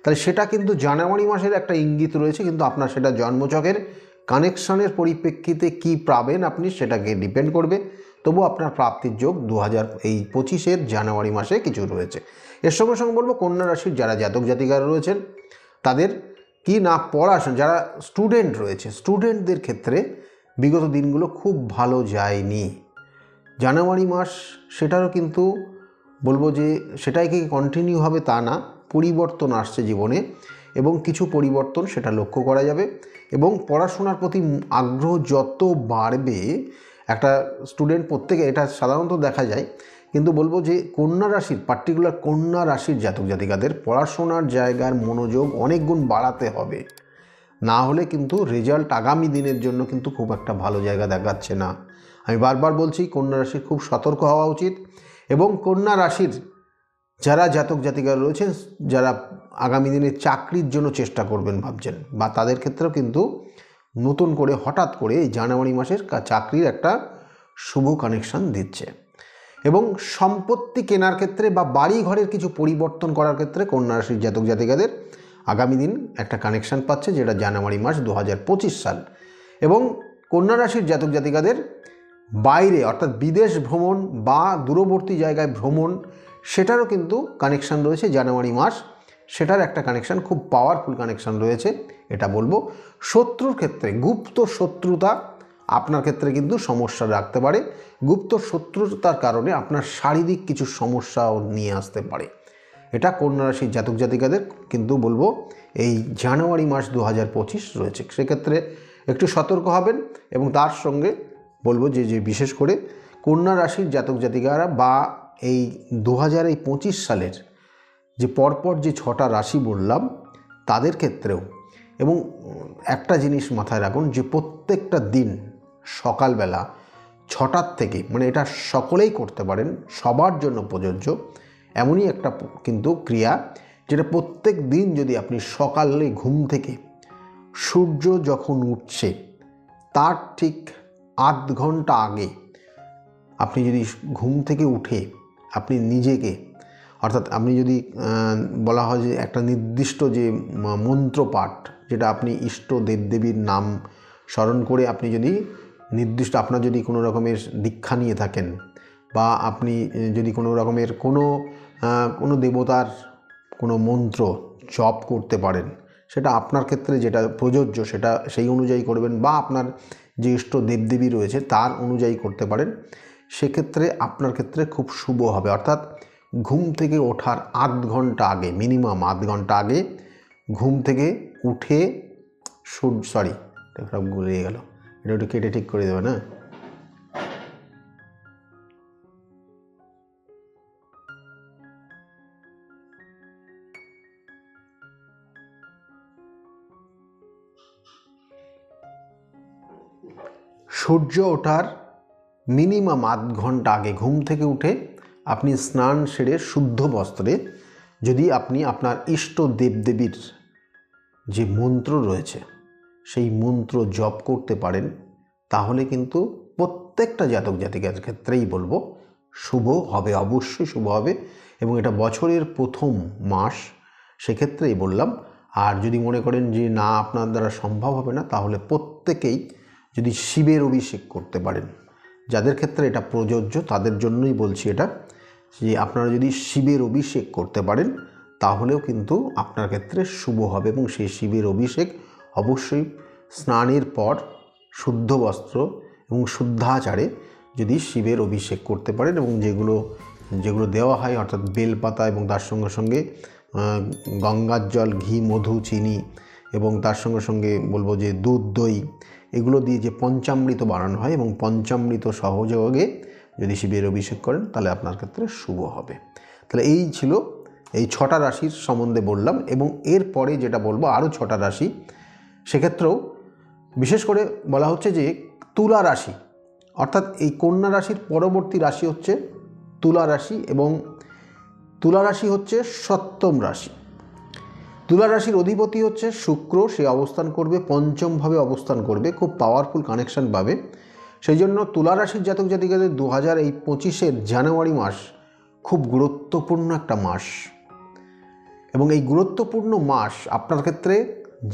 তাহলে সেটা কিন্তু জানুয়ারি মাসের একটা ইঙ্গিত রয়েছে, কিন্তু আপনার সেটা জন্মছকের কানেকশনের পরিপ্রেক্ষিতে কি পাবেন আপনি সেটাকে ডিপেন্ড করবে। তবু আপনার প্রাপ্তির যোগ 2025 জানুয়ারি মাসে কিছু রয়েছে। এর সঙ্গে সঙ্গে বলবো কন্যা রাশির যারা জাতক জাতিকারা রয়েছেন তাদের কি না পড়াশোনা, যারা স্টুডেন্ট রয়েছে, স্টুডেন্টদের ক্ষেত্রে বিগত দিনগুলো খুব ভালো যায়নি। জানুয়ারি মাস সেটারও কিন্তু বলবো যে সেটাই কি কন্টিনিউ হবে তা না, পরিবর্তন আসছে জীবনে এবং কিছু পরিবর্তন সেটা লক্ষ্য করা যাবে। এবং পড়াশোনার প্রতি আগ্রহ যত বাড়বে, একটা স্টুডেন্ট প্রত্যেকে এটা সাধারণত দেখা যায়, কিন্তু বলবো যে কন্যা রাশির, পার্টিকুলার কন্যা রাশির জাতক জাতিকাদের পড়াশোনার জায়গার মনোযোগ অনেক গুণ বাড়াতে হবে, না হলে কিন্তু রেজাল্ট আগামী দিনের জন্য কিন্তু খুব একটা ভালো জায়গা দেখাচ্ছে না। আমি বারবার বলছি কন্যা রাশির খুব সতর্ক হওয়া উচিত। এবং কন্যা রাশির যারা জাতক জাতিকারা রয়েছেন, যারা আগামী দিনে চাকরির জন্য চেষ্টা করবেন ভাবছেন, বা তাদের ক্ষেত্রেও কিন্তু নতুন করে হঠাৎ করে এই জানুয়ারি মাসের চাকরির একটা শুভ কানেকশান দিচ্ছে। এবং সম্পত্তি কেনার ক্ষেত্রে বা বাড়ি ঘরের কিছু পরিবর্তন করার ক্ষেত্রে কন্যা রাশির জাতক জাতিকাদের আগামী দিন একটা কানেকশান পাচ্ছে, যেটা জানুয়ারি মাস 2025 সাল। এবং কন্যা রাশির জাতক জাতিকাদের বাইরে অর্থাৎ বিদেশ ভ্রমণ বা দূরবর্তী জায়গায় ভ্রমণ, সেটারও কিন্তু কানেকশান রয়েছে জানুয়ারি মাস, সেটার একটা কানেকশান খুব পাওয়ারফুল কানেকশান রয়েছে। এটা বলবো শত্রুর ক্ষেত্রে গুপ্ত শত্রুতা আপনার ক্ষেত্রে কিন্তু সমস্যা রাখতে পারে। গুপ্ত শত্রুতার কারণে আপনার শারীরিক কিছু সমস্যাও নিয়ে আসতে পারে। এটা কন্যা রাশির জাতক জাতিকাদের কিন্তু বলবো এই জানুয়ারি মাস 2025 রয়েছে, সেক্ষেত্রে একটু সতর্ক হবেন। এবং তার সঙ্গে বলবো যে বিশেষ করে কন্যা রাশির জাতক জাতিকারা বা এই 2025 সালের যে পরপর যে 6টা রাশি বললাম তাদের ক্ষেত্রেও এবং একটা জিনিস মাথায় রাখুন যে প্রত্যেকটা দিন সকালবেলা 6টার থেকে, মানে এটা সকলেই করতে পারেন, সবার জন্য প্রযোজ্য এমনই একটা কিন্তু ক্রিয়া, যেটা প্রত্যেক দিন যদি আপনি সকালে ঘুম থেকে সূর্য যখন উঠছে তার ঠিক আধ ঘন্টা আগে আপনি যদি ঘুম থেকে উঠে আপনি নিজেকে, অর্থাৎ আপনি যদি বলা হয় যে একটা নির্দিষ্ট যে মন্ত্রপাঠ, যেটা আপনি ইষ্ট দেবদেবীর নাম স্মরণ করে আপনি যদি নির্দিষ্ট, আপনার যদি কোনো রকমের দীক্ষা নিয়ে থাকেন বা আপনি যদি কোনো রকমের কোনো দেবতার কোনো মন্ত্র জপ করতে পারেন, সেটা আপনার ক্ষেত্রে যেটা প্রযোজ্য সেটা সেই অনুযায়ী করবেন, বা আপনার যে ইষ্ট দেবদেবী রয়েছে তার অনুযায়ী করতে পারেন, সেক্ষেত্রে আপনার ক্ষেত্রে খুব শুভ হবে। অর্থাৎ ঘুম থেকে ওঠার আধ ঘন্টা আগে, মিনিমাম আধ ঘন্টা আগে ঘুম থেকে উঠে এটা গুলিয়ে গেল, এটা একটু কেটে ঠিক করে দেবে না। সূর্য ওঠার মিনিমাম আধ ঘন্টা আগে ঘুম থেকে উঠে আপনি স্নান সেরে শুদ্ধ বস্ত্রে যদি আপনি আপনার ইষ্ট দেবদেবীর যে মন্ত্র রয়েছে সেই মন্ত্র জপ করতে পারেন, তাহলে কিন্তু প্রত্যেকটা জাতক জাতিকার ক্ষেত্রেই বলবো শুভ হবে, অবশ্যই শুভ হবে। এবং এটা বছরের প্রথম মাস, সেক্ষেত্রেই বললাম। আর যদি মনে করেন যে না আপনার দ্বারা সম্ভব হবে না, তাহলে প্রত্যেকেই যদি শিবের অভিষেক করতে পারেন, যাদের ক্ষেত্রে এটা প্রযোজ্য তাদের জন্যই বলছি এটা, যে আপনারা যদি শিবের অভিষেক করতে পারেন তাহলেও কিন্তু আপনার ক্ষেত্রে শুভ হবে। এবং সেই শিবের অভিষেক অবশ্যই স্নানের পর শুদ্ধ বস্ত্র এবং শুদ্ধাচারে যদি শিবের অভিষেক করতে পারেন, এবং যেগুলো দেওয়া হয় অর্থাৎ বেলপাতা এবং তার সঙ্গে সঙ্গে গঙ্গার জল, ঘি, মধু, চিনি এবং তার সঙ্গে সঙ্গে বলবো যে দুধ, দই, এগুলো দিয়ে যে পঞ্চামৃত বানানো হয় এবং পঞ্চামৃত সহযোগে যদি শিবের অভিষেক করেন তাহলে আপনার ক্ষেত্রে শুভ হবে। তাহলে এই ছিল এই 6টা রাশির সম্বন্ধে বললাম। এবং এরপরে যেটা বলবো আরও 6টা রাশি, সেক্ষেত্রেও বিশেষ করে বলা হচ্ছে যে তুলা রাশি, অর্থাৎ এই কন্যা রাশির পরবর্তী রাশি হচ্ছে তুলা রাশি, এবং তুলা রাশি হচ্ছে সপ্তম রাশি। তুলা রাশির অধিপতি হচ্ছে শুক্র, সে অবস্থান করবে পঞ্চমভাবে অবস্থান করবে, খুব পাওয়ারফুল কানেকশান পাবে। সেই জন্য তুলা রাশির জাতক জাতিকাদের 2025 জানুয়ারি মাস খুব গুরুত্বপূর্ণ একটা মাস। এবং এই গুরুত্বপূর্ণ মাস আপনার ক্ষেত্রে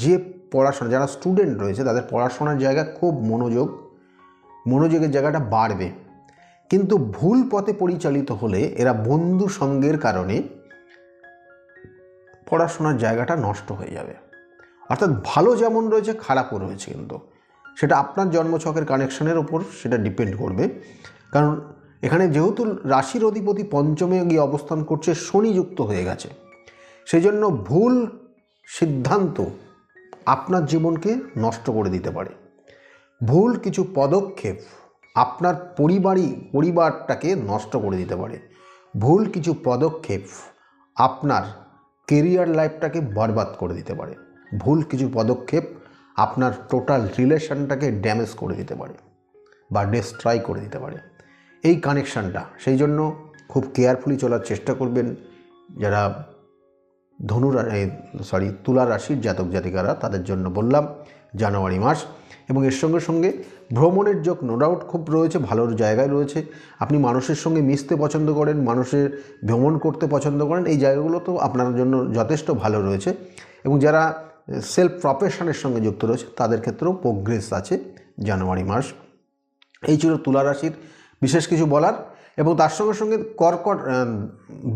যে পড়াশোনা, যারা স্টুডেন্ট রয়েছে তাদের পড়াশোনার জায়গা খুব মনোযোগের জায়গাটা বাড়বে। কিন্তু ভুল পথে পরিচালিত হলে এরা বন্ধু সঙ্গের কারণে পড়াশোনার জায়গাটা নষ্ট হয়ে যাবে। অর্থাৎ ভালো যেমন রয়েছে খারাপও রয়েছে, কিন্তু সেটা আপনার জন্মছকের কানেকশনের ওপর সেটা ডিপেন্ড করবে। কারণ এখানে যেহেতু রাশির অধিপতি পঞ্চমে গিয়ে অবস্থান করছে, শনি যুক্ত হয়ে গেছে, সেই জন্য ভুল সিদ্ধান্ত আপনার জীবনকে নষ্ট করে দিতে পারে। ভুল কিছু পদক্ষেপ আপনার পরিবারটাকে নষ্ট করে দিতে পারে। ভুল কিছু পদক্ষেপ আপনার কেরিয়ার লাইফটাকে বরবাদ করে দিতে পারে। ভুল কিছু পদক্ষেপ আপনার টোটাল রিলেশনটাকে ড্যামেজ করে দিতে পারে বা ডিস্ট্রয় করে দিতে পারে এই কানেকশানটা। সেই জন্য খুব কেয়ারফুলি চলার চেষ্টা করবেন যারা তুলা রাশির জাতক জাতিকারা, তাদের জন্য বললাম জানুয়ারি মাস। এবং এর সঙ্গে সঙ্গে ভ্রমণের যোগ নো ডাউট খুব রয়েছে, ভালোর জায়গায় রয়েছে। আপনি মানুষের সঙ্গে মিশতে পছন্দ করেন, মানুষের ভ্রমণ করতে পছন্দ করেন, এই জায়গাগুলো তো আপনার জন্য যথেষ্ট ভালো রয়েছে। এবং যারা সেলফ প্রফেশনের সঙ্গে যুক্ত রয়েছে তাদের ক্ষেত্রেও প্রোগ্রেস আছে জানুয়ারি মাস। এই ছিল তুলা রাশির বিশেষ কিছু বলার। এবং তার সঙ্গে সঙ্গে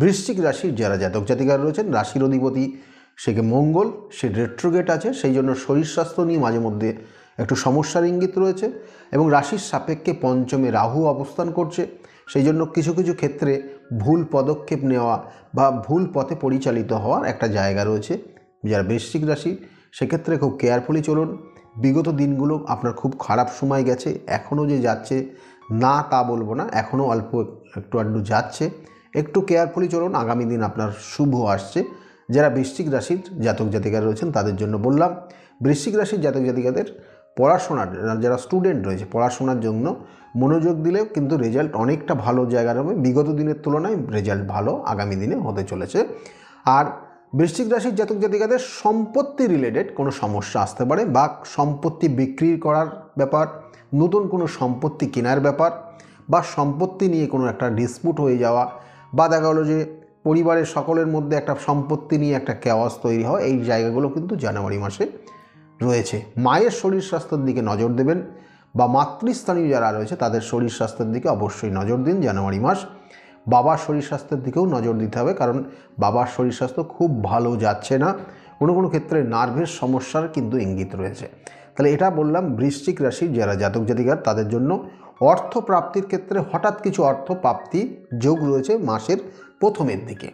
বৃশ্চিক রাশির যারা জাতক জাতিকারা রয়েছেন, রাশির অধিপতি সে মঙ্গল, সে রেট্রোগেট আছে, সেই জন্য শরীর স্বাস্থ্য নিয়ে মাঝে মধ্যে একটু সমস্যার ইঙ্গিত রয়েছে। এবং রাশির সাপেক্ষে পঞ্চমে রাহু অবস্থান করছে, সেই জন্য কিছু কিছু ক্ষেত্রে ভুল পদক্ষেপ নেওয়া বা ভুল পথে পরিচালিত হওয়ার একটা জায়গা রয়েছে যারা বৃশ্চিক রাশি। সেক্ষেত্রে খুব কেয়ারফুলি চলুন। বিগত দিনগুলো আপনার খুব খারাপ সময় গেছে, এখনও যে যাচ্ছে না তা বলবো না, এখনও অল্প একটু আধটু যাচ্ছে, একটু কেয়ারফুলি চলুন। আগামী দিন আপনার শুভ আসছে। যারা বৃশ্চিক রাশির জাতক জাতিকারা রয়েছেন তাদের জন্য বললাম বৃশ্চিক রাশির জাতক জাতিকাদের পড়াশোনার যারা স্টুডেন্ট রয়েছে পড়াশোনার জন্য মনোযোগ দিলেও কিন্তু রেজাল্ট অনেকটা ভালো জায়গার হবে, বিগত দিনের তুলনায় রেজাল্ট ভালো আগামী দিনে হতে চলেছে। আর বৃশ্চিক রাশির জাতক জাতিকাদের সম্পত্তি রিলেটেড কোনো সমস্যা আসতে পারে, বা সম্পত্তি বিক্রি করার ব্যাপার, নতুন কোনো সম্পত্তি কেনার ব্যাপার, বা সম্পত্তি নিয়ে কোনো একটা ডিসপুট হয়ে যাওয়া, বা দেখা গেলো যে পরিবারের সকলের মধ্যে একটা সম্পত্তি নিয়ে একটা কেওয়াস তৈরি হয়, এই জায়গাগুলো কিন্তু জানুয়ারি মাসে রয়েছে। মায়ের শরীর স্বাস্থ্যের দিকে নজর দেবেন, বা মাতৃস্থানীয় যারা রয়েছে তাদের শরীর স্বাস্থ্যের দিকে অবশ্যই নজর দিন জানুয়ারি মাস। বাবার শরীর স্বাস্থ্যের দিকেও নজর দিতে হবে, কারণ বাবার শরীর স্বাস্থ্য খুব ভালো যাচ্ছে না, কোনো কোনো ক্ষেত্রে নার্ভের সমস্যার কিন্তু ইঙ্গিত রয়েছে। তাহলে এটা বললাম বৃশ্চিক রাশির যারা জাতক জাতিকার তাদের জন্য অর্থ প্রাপ্তির ক্ষেত্রে হঠাৎ কিছু অর্থ প্রাপ্তি যোগ রয়েছে মাসের প্রথমের দিকে।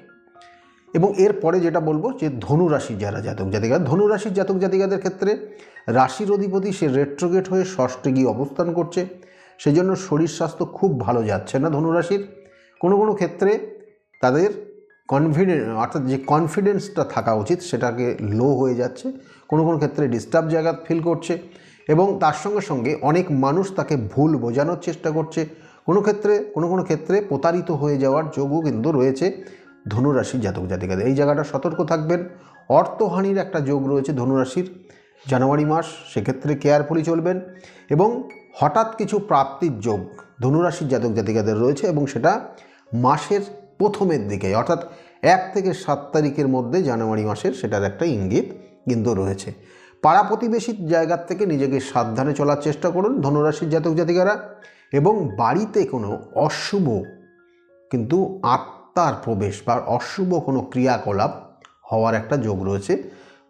এবং এরপরে যেটা বলবো যে ধনুরাশির যারা জাতক জাতিকা, ধনুরাশির জাতক জাতিকাদের ক্ষেত্রে রাশির অধিপতি সে রেট্রোগেট হয়ে ষষ্ঠে গিয়ে অবস্থান করছে, সেই জন্য শরীর স্বাস্থ্য খুব ভালো যাচ্ছে না ধনুরাশির। কোনো কোনো ক্ষেত্রে তাদের অর্থাৎ যে কনফিডেন্সটা থাকা উচিত সেটাকে লো হয়ে যাচ্ছে, কোনো কোনো ক্ষেত্রে ডিস্টার্ব জায়গা ফিল করছে, এবং তার সঙ্গে সঙ্গে অনেক মানুষ তাকে ভুল বোঝানোর চেষ্টা করছে, কোনো ক্ষেত্রে প্রতারিত হয়ে যাওয়ার যোগও কিন্তু রয়েছে ধনুরাশির জাতক জাতিকাদের। এই জায়গাটা সতর্ক থাকবেন। অর্থহানির একটা যোগ রয়েছে ধনুরাশির জানুয়ারি মাস, সেক্ষেত্রে কেয়ারফুলি চলবেন। এবং হঠাৎ কিছু প্রাপ্তির যোগ ধনুরাশির জাতক জাতিকাদের রয়েছে, এবং সেটা মাসের প্রথমের দিকে অর্থাৎ 1 থেকে 7 তারিখের মধ্যে জানুয়ারি মাসের সেটার একটা ইঙ্গিত কিন্তু রয়েছে। পাড়া প্রতিবেশীর জায়গার থেকে নিজেকে সাবধানে চলার চেষ্টা করুন ধনুরাশির জাতক জাতিকারা। এবং বাড়িতে কোনো অশুভ কিন্তু আত্মার প্রবেশ বা অশুভ কোনো ক্রিয়াকলাপ হওয়ার একটা যোগ রয়েছে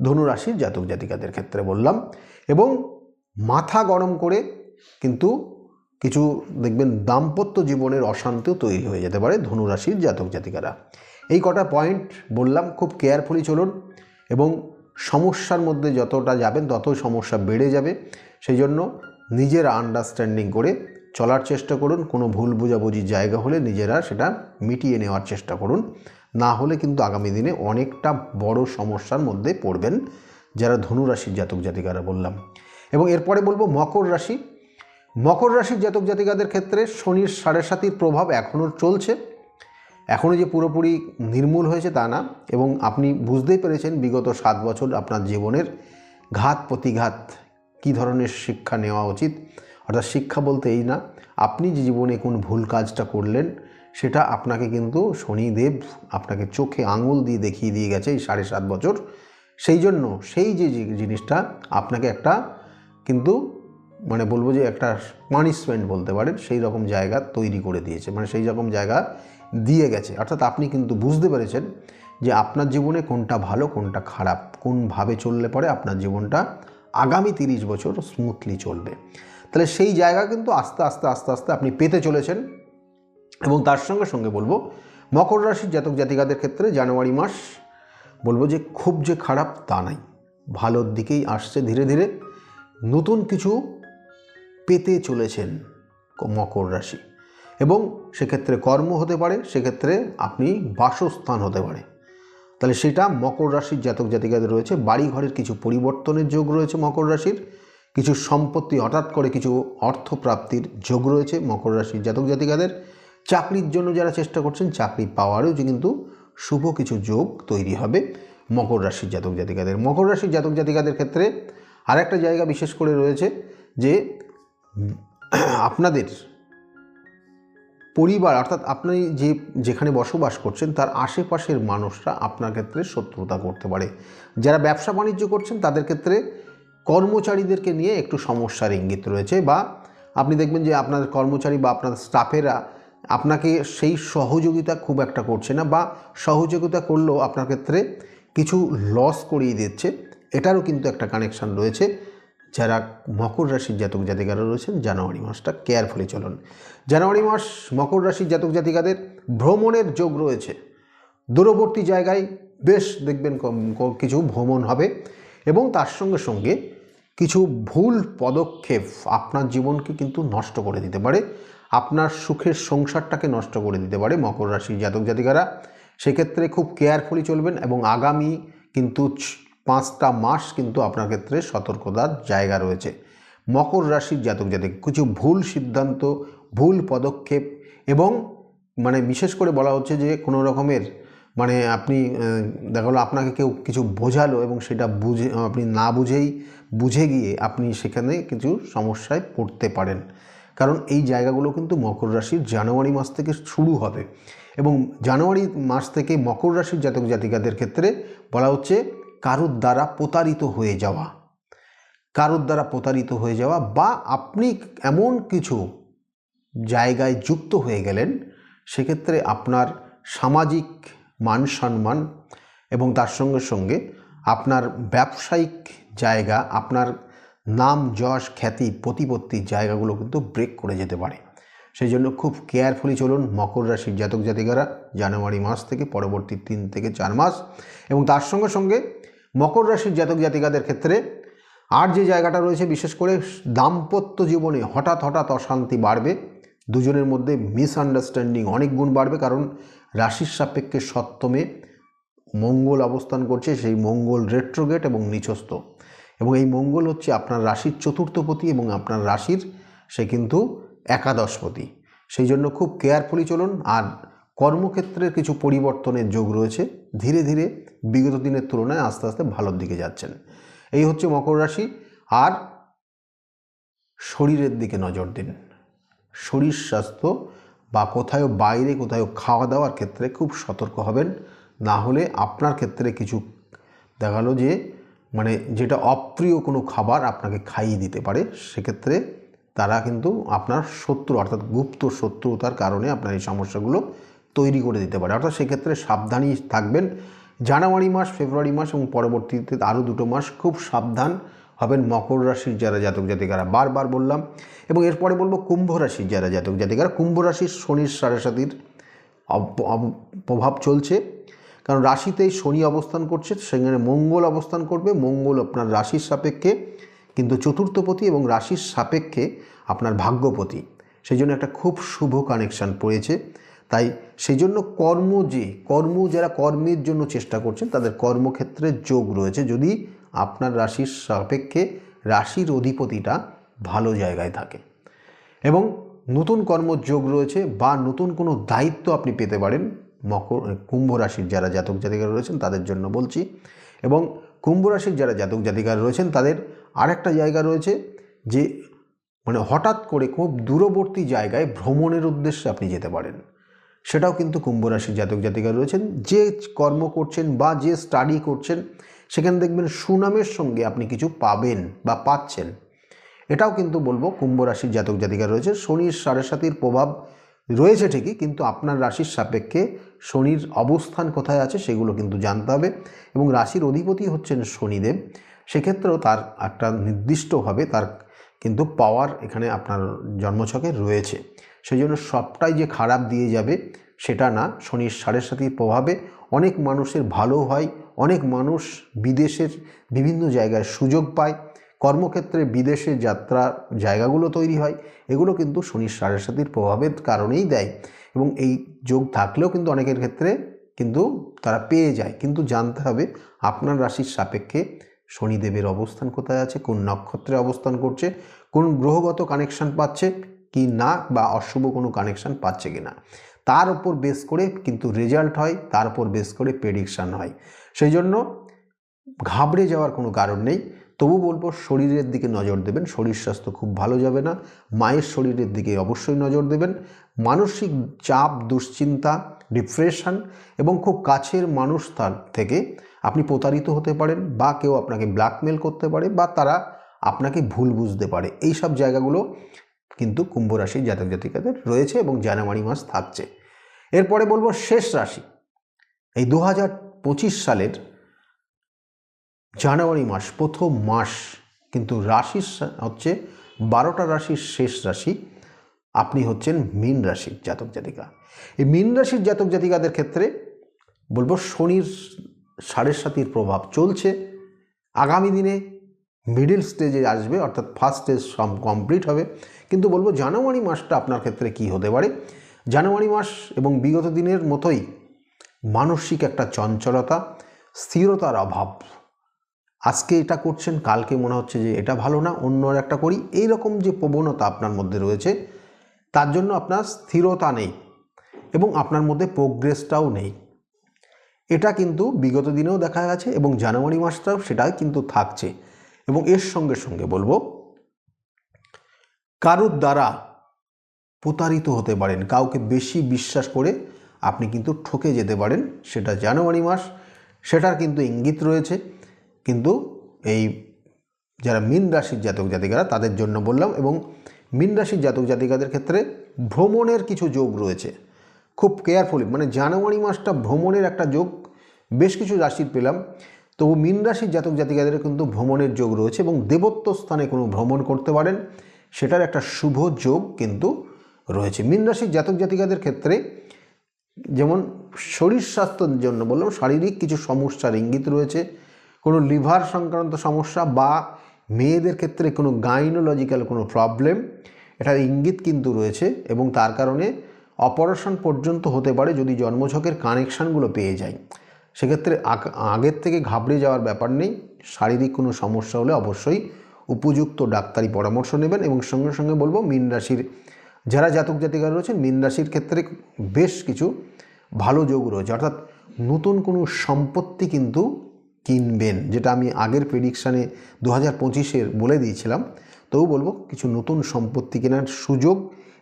ধনুরাশির জাতক জাতিকাদের ক্ষেত্রে বললাম। এবং মাথা গরম করে কিন্তু কিছু দেখবেন দাম্পত্য জীবনের অশান্তিও তৈরি হয়ে যেতে পারে ধনুরাশির জাতক জাতিকারা। এই কটা পয়েন্ট বললাম, খুব কেয়ারফুলি চলুন, এবং সমস্যার মধ্যে যতটা যাবেন ততই সমস্যা বেড়ে যাবে, সেই জন্য নিজেরা আন্ডারস্ট্যান্ডিং করে চলার চেষ্টা করুন। কোনো ভুল বোঝাবুঝির জায়গা হলে নিজেরা সেটা মিটিয়ে নেওয়ার চেষ্টা করুন, না হলে কিন্তু আগামী দিনে অনেকটা বড় সমস্যার মধ্যে পড়বেন যারা ধনুরাশির জাতক জাতিকারা বললাম। এবং এরপরে বলবো মকর রাশি। মকর রাশির জাতক জাতিকাদের ক্ষেত্রে শনির 7.5 প্রভাব এখনও চলছে, এখনও যে পুরোপুরি নির্মূল হয়েছে তা না। এবং আপনি বুঝতেই পেরেছেন বিগত 7 বছর আপনার জীবনের ঘাত প্রতিঘাত, কী ধরনের শিক্ষা নেওয়া উচিত। অর্থাৎ শিক্ষা বলতে এই না, আপনি যে জীবনে কোন ভুল কাজটা করলেন সেটা আপনাকে কিন্তু শনিদেব আপনাকে চোখে আঙুল দিয়ে দেখিয়ে দিয়ে গেছে এই 7.5 বছর। সেই জন্য সেই যে জিনিসটা আপনাকে একটা কিন্তু মানে বলবো যে একটা পানিশমেন্ট বলতে পারেন, সেই রকম জায়গা তৈরি করে দিয়েছে, মানে সেই রকম জায়গা দিয়ে গেছে। অর্থাৎ আপনি কিন্তু বুঝতে পেরেছেন যে আপনার জীবনে কোনটা ভালো কোনটা খারাপ, কোনভাবে চললে পরে আপনার জীবনটা আগামী 30 বছর স্মুথলি চলবে। তাহলে সেই জায়গা কিন্তু আস্তে আস্তে আপনি পেতে চলেছেন। এবং তার সঙ্গে সঙ্গে বলবো মকর রাশির জাতক জাতিকাদের ক্ষেত্রে জানুয়ারি মাস বলবো যে খুব যে খারাপ তা নাই, ভালোর দিকেই আসছে ধীরে ধীরে। নতুন কিছু পেতে চলেছেন মকর রাশি, এবং সেক্ষেত্রে কর্ম হতে পারে, সেক্ষেত্রে আপনি বাসস্থান হতে পারে। তাহলে সেটা মকর রাশির জাতক জাতিকাদের রয়েছে। বাড়ি ঘরের কিছু পরিবর্তনের যোগ রয়েছে মকর রাশির, কিছু সম্পত্তি হঠাৎ করে কিছু অর্থপ্রাপ্তির যোগ রয়েছে মকর রাশির জাতক জাতিকাদের। চাকরির জন্য যারা চেষ্টা করছেন চাকরি পাওয়ারও কিন্তু শুভ কিছু যোগ তৈরি হবে মকর রাশির জাতক জাতিকাদের। মকর রাশির জাতক জাতিকাদের ক্ষেত্রে আরেকটা জায়গা বিশেষ করে রয়েছে যে আপনাদের পরিবার অর্থাৎ আপনি যেখানে বসবাস করছেন তার আশেপাশের মানুষরা আপনার ক্ষেত্রে শত্রুতা করতে পারে। যারা ব্যবসা বাণিজ্য করছেন তাদের ক্ষেত্রে কর্মচারীদেরকে নিয়ে একটু সমস্যার ইঙ্গিত রয়েছে, বা আপনি দেখবেন যে আপনার কর্মচারী বা আপনার স্টাফেরা আপনাকে সেই সহযোগিতা খুব একটা করছে না, বা সহযোগিতা করলেও আপনার ক্ষেত্রে কিছু লস করিয়ে দিচ্ছে। এটারও কিন্তু একটা কানেকশান রয়েছে যারা মকর রাশির জাতক জাতিকারা রয়েছেন। জানুয়ারি মাসটা কেয়ারফুলি চলুন। জানুয়ারি মাস মকর রাশির জাতক জাতিকাদের ভ্রমণের যোগ রয়েছে, দূরবর্তী জায়গায় বেশ দেখবেন কিছু ভ্রমণ হবে, এবং তার সঙ্গে সঙ্গে কিছু ভুল পদক্ষেপ আপনার জীবনকে কিন্তু নষ্ট করে দিতে পারে, আপনার সুখের সংসারটাকে নষ্ট করে দিতে পারে মকর রাশির জাতক জাতিকারা। সেক্ষেত্রে খুব কেয়ারফুলি চলবেন, এবং আগামী কিন্তু 5টা মাস কিন্তু আপনার ক্ষেত্রে সতর্কতার জায়গা রয়েছে। মকর রাশির জাতক জাতিক কিছু ভুল সিদ্ধান্ত, ভুল পদক্ষেপ এবং বিশেষ করে বলা হচ্ছে যে কোনো রকমের আপনি দেখা গেলো আপনাকে কেউ কিছু বোঝালো এবং সেটা আপনি না বুঝে গিয়ে আপনি সেখানে কিছু সমস্যায় পড়তে পারেন। কারণ এই জায়গাগুলো কিন্তু মকর রাশির জানুয়ারি মাস থেকে শুরু হবে এবং জানুয়ারি মাস থেকে মকর রাশির জাতক জাতিকাদের ক্ষেত্রে বলা হচ্ছে কারোর দ্বারা প্রতারিত হয়ে যাওয়া বা আপনি এমন কিছু জায়গায় যুক্ত হয়ে গেলেন সেক্ষেত্রে আপনার সামাজিক মান সম্মান এবং তার সঙ্গে সঙ্গে আপনার ব্যবসায়িক জায়গা, আপনার নাম যশ খ্যাতি প্রতিপত্তির জায়গাগুলো কিন্তু ব্রেক করে যেতে পারে। সেই জন্য খুব কেয়ারফুলি চলুন মকর রাশির জাতক জাতিকারা জানুয়ারি মাস থেকে পরবর্তী 3 থেকে 4 মাস। এবং তার সঙ্গে সঙ্গে মকর রাশির জাতক জাতিকাদের ক্ষেত্রে আর যে জায়গাটা রয়েছে, বিশেষ করে দাম্পত্য জীবনে হঠাৎ অশান্তি বাড়বে, দুজনের মধ্যে মিসআন্ডারস্ট্যান্ডিং অনেক গুণ বাড়বে। কারণ রাশির সাপেক্ষে সপ্তমে মঙ্গল অবস্থান করছে, সেই মঙ্গল রেট্রোগেট এবং নিচস্থ, এবং এই মঙ্গল হচ্ছে আপনার রাশির চতুর্থপতি এবং আপনার রাশির সে কিন্তু একাদশপতি। সেই জন্য খুব কেয়ারফুলি চলুন। আর কর্মক্ষেত্রের কিছু পরিবর্তনের যোগ রয়েছে, ধীরে ধীরে বিগত দিনের তুলনায় আস্তে আস্তে ভালোর দিকে যাচ্ছেন। এই হচ্ছে মকর রাশি। আর শরীরের দিকে নজর দিন, শরীর স্বাস্থ্য বা বাইরে কোথাও খাওয়া দাওয়ার ক্ষেত্রে খুব সতর্ক হবেন, না হলে আপনার ক্ষেত্রে কিছু দেখালো যে যেটা অপ্রিয় কোনো খাবার আপনাকে খাইয়ে দিতে পারে। সেক্ষেত্রে তারা কিন্তু আপনার শত্রু, অর্থাৎ গুপ্ত শত্রুতার কারণে আপনার এই সমস্যাগুলো তৈরি করে দিতে পারে। অর্থাৎ সেক্ষেত্রে সাবধানই থাকবেন। জানুয়ারি মাস, ফেব্রুয়ারি মাস এবং পরবর্তীতে আরও 2 মাস খুব সাবধান হবেন মকর রাশির যারা জাতক জাতিকারা, বারবার বললাম। এবং এরপরে বলবো কুম্ভ রাশির যারা জাতক জাতিকারা। কুম্ভ রাশির শনির 7.5 প্রভাব চলছে, কারণ রাশিতেই শনি অবস্থান করছে, সেখানে মঙ্গল অবস্থান করবে। মঙ্গল আপনার রাশির সাপেক্ষে কিন্তু চতুর্থপতি এবং রাশির সাপেক্ষে আপনার ভাগ্যপতি। সেই জন্য একটা খুব শুভ কানেকশান পড়েছে। তাই সেই জন্য যারা কর্মের জন্য চেষ্টা করছেন তাদের কর্মক্ষেত্রে যোগ রয়েছে, যদি আপনার রাশির সাপেক্ষে রাশির অধিপতিটা ভালো জায়গায় থাকে। এবং নতুন কর্মযোগ রয়েছে বা নতুন কোনো দায়িত্ব আপনি পেতে পারেন কুম্ভ রাশির যারা জাতক জাতিকারা রয়েছেন তাদের জন্য বলছি। এবং কুম্ভ রাশির যারা জাতক জাতিকারা রয়েছেন তাদের আরেকটা জায়গা রয়েছে যে হঠাৎ করে খুব দূরবর্তী জায়গায় ভ্রমণের উদ্দেশ্যে আপনি যেতে পারেন। সেটাও কিন্তু কুম্ভ রাশির জাতক জাতিকারা রয়েছেন। যে কর্ম করছেন বা যে স্টাডি করছেন সেখানে দেখবেন সুনামের সঙ্গে আপনি কিছু পাবেন বা পাচ্ছেন। এটাও কিন্তু বলবো কুম্ভ রাশির জাতক জাতিকারা রয়েছে। শনির 7.5 প্রভাব রয়েছে ঠিকই, কিন্তু আপনার রাশির সাপেক্ষে শনির অবস্থান কোথায় আছে সেগুলো কিন্তু জানতে হবে। এবং রাশির অধিপতি হচ্ছেন শনিদেব, সেক্ষেত্রেও তার একটা নির্দিষ্টভাবে তার কিন্তু পাওয়ার এখানে আপনার জন্মছকে রয়েছে। সেই জন্য সবটাই যে খারাপ দিয়ে যাবে সেটা না। শনির 7.5 প্রভাবে অনেক মানুষের ভালো হয়, অনেক মানুষ বিদেশের বিভিন্ন জায়গায় সুযোগ পায়, কর্মক্ষেত্রে বিদেশে যাত্রা জায়গাগুলো তৈরি হয়। এগুলো কিন্তু শনির 7.5 প্রভাবের কারণেই দেয়। এবং এই যোগ থাকলেও কিন্তু অনেকের ক্ষেত্রে কিন্তু তারা পেয়ে যায়। কিন্তু জানতে হবে আপনার রাশির সাপেক্ষে শনিদেবের অবস্থান কোথায় আছে, কোন নক্ষত্রে অবস্থান করছে, কোন গ্রহগত কানেকশান পাচ্ছে কি না, বা অশুভ কোনো কানেকশান পাচ্ছে কি না, তার উপর বেস করে কিন্তু রেজাল্ট হয়, তার উপর বেস করে প্রেডিকশান হয়। সেই জন্য ঘাবড়ে যাওয়ার কোনো কারণ নেই। তবু বলবো শরীরের দিকে নজর দেবেন, শরীর স্বাস্থ্য খুব ভালো যাবে না। মায়ের শরীরের দিকে অবশ্যই নজর দেবেন। মানসিক চাপ, দুশ্চিন্তা, ডিপ্রেশন এবং খুব কাছের মানুষ থেকে আপনি প্রতারিত হতে পারেন, বা কেউ আপনাকে ব্ল্যাকমেল করতে পারে, বা তারা আপনাকে ভুল বুঝতে পারে। এই সব জায়গাগুলো কিন্তু কুম্ভ রাশির জাতক জাতিকাদের রয়েছে এবং জানুয়ারি মাস থাকছে। এরপরে বলবো শেষ রাশি, এই 2025 সালের জানুয়ারি মাস প্রথম মাস কিন্তু রাশি হচ্ছে 12টা রাশির শেষ রাশি। আপনি হচ্ছেন মীন রাশির জাতক জাতিকা। এই মীন রাশির জাতক জাতিকাদের ক্ষেত্রে বলবো শনির 7.5 প্রভাব চলছে। আগামী দিনে মিডিল স্টেজে আসবে, অর্থাৎ ফার্স্ট স্টেজ কমপ্লিট হবে। কিন্তু বলবো জানুয়ারি মাসটা আপনার ক্ষেত্রে কি হতে পারে। জানুয়ারি মাস এবং বিগত দিনের মতোই মানসিক একটা চঞ্চলতা, স্থিরতার অভাব, আজকে এটা করছেন, কালকে মনে হচ্ছে যে এটা ভালো না, অন্য একটা করি, এই রকম যে প্রবণতা আপনার মধ্যে রয়েছে, তার জন্য আপনার স্থিরতা নেই এবং আপনার মধ্যে প্রোগ্রেসটাও নেই। এটা কিন্তু বিগত দিনেও দেখা গেছে এবং জানুয়ারি মাসটাও সেটা কিন্তু থাকছে। এবং এর সঙ্গে সঙ্গে বলবো, কারোর দ্বারা প্রতারিত হতে পারেন, কাউকে বেশি বিশ্বাস করে আপনি কিন্তু ঠকে যেতে পারেন, সেটা জানুয়ারি মাস, সেটার কিন্তু ইঙ্গিত রয়েছে। কিন্তু এই যারা মীন রাশির জাতক জাতিকারা তাদের জন্য বললাম। এবং মীন রাশির জাতক জাতিকাদের ক্ষেত্রে ভ্রমণের কিছু যোগ রয়েছে, খুব কেয়ারফুলি, মানে জানুয়ারি মাসটা ভ্রমণের একটা যোগ বেশ কিছু রাশির পেলাম। তবু মীন রাশির জাতক জাতিকাদের কিন্তু ভ্রমণের যোগ রয়েছে এবং দেবত্ব স্থানে কোনো ভ্রমণ করতে পারেন, সেটার একটা শুভ যোগ কিন্তু রয়েছে। মীন রাশির জাতক জাতিকাদের ক্ষেত্রে যেমন শরীর স্বাস্থ্যের জন্য বললাম, শারীরিক কিছু সমস্যার ইঙ্গিত রয়েছে, কোনো লিভার সংক্রান্ত সমস্যা বা মেয়েদের ক্ষেত্রে কোনো গাইনোলজিক্যাল কোনো প্রবলেম, এটার ইঙ্গিত কিন্তু রয়েছে এবং তার কারণে অপারেশন পর্যন্ত হতে পারে যদি জন্মছকের কানেকশানগুলো পেয়ে যায়। সেক্ষেত্রে আগের থেকে ঘাবড়ে যাওয়ার ব্যাপার নেই। শারীরিক কোনো সমস্যা হলে অবশ্যই উপযুক্ত ডাক্তারি পরামর্শ নেবেন। এবং সঙ্গে সঙ্গে বলবো, মীন রাশির যারা জাতক জাতিকা রয়েছেন, মীন রাশির ক্ষেত্রে বেশ কিছু ভালো যোগ রয়েছে, অর্থাৎ নতুন কোনো সম্পত্তি কিন্তু কিনবেন, যেটা আমি আগের প্রেডিকশানে 2025-এর বলে দিয়েছিলাম। তবু বলবো, কিছু নতুন সম্পত্তি কেনার সুযোগ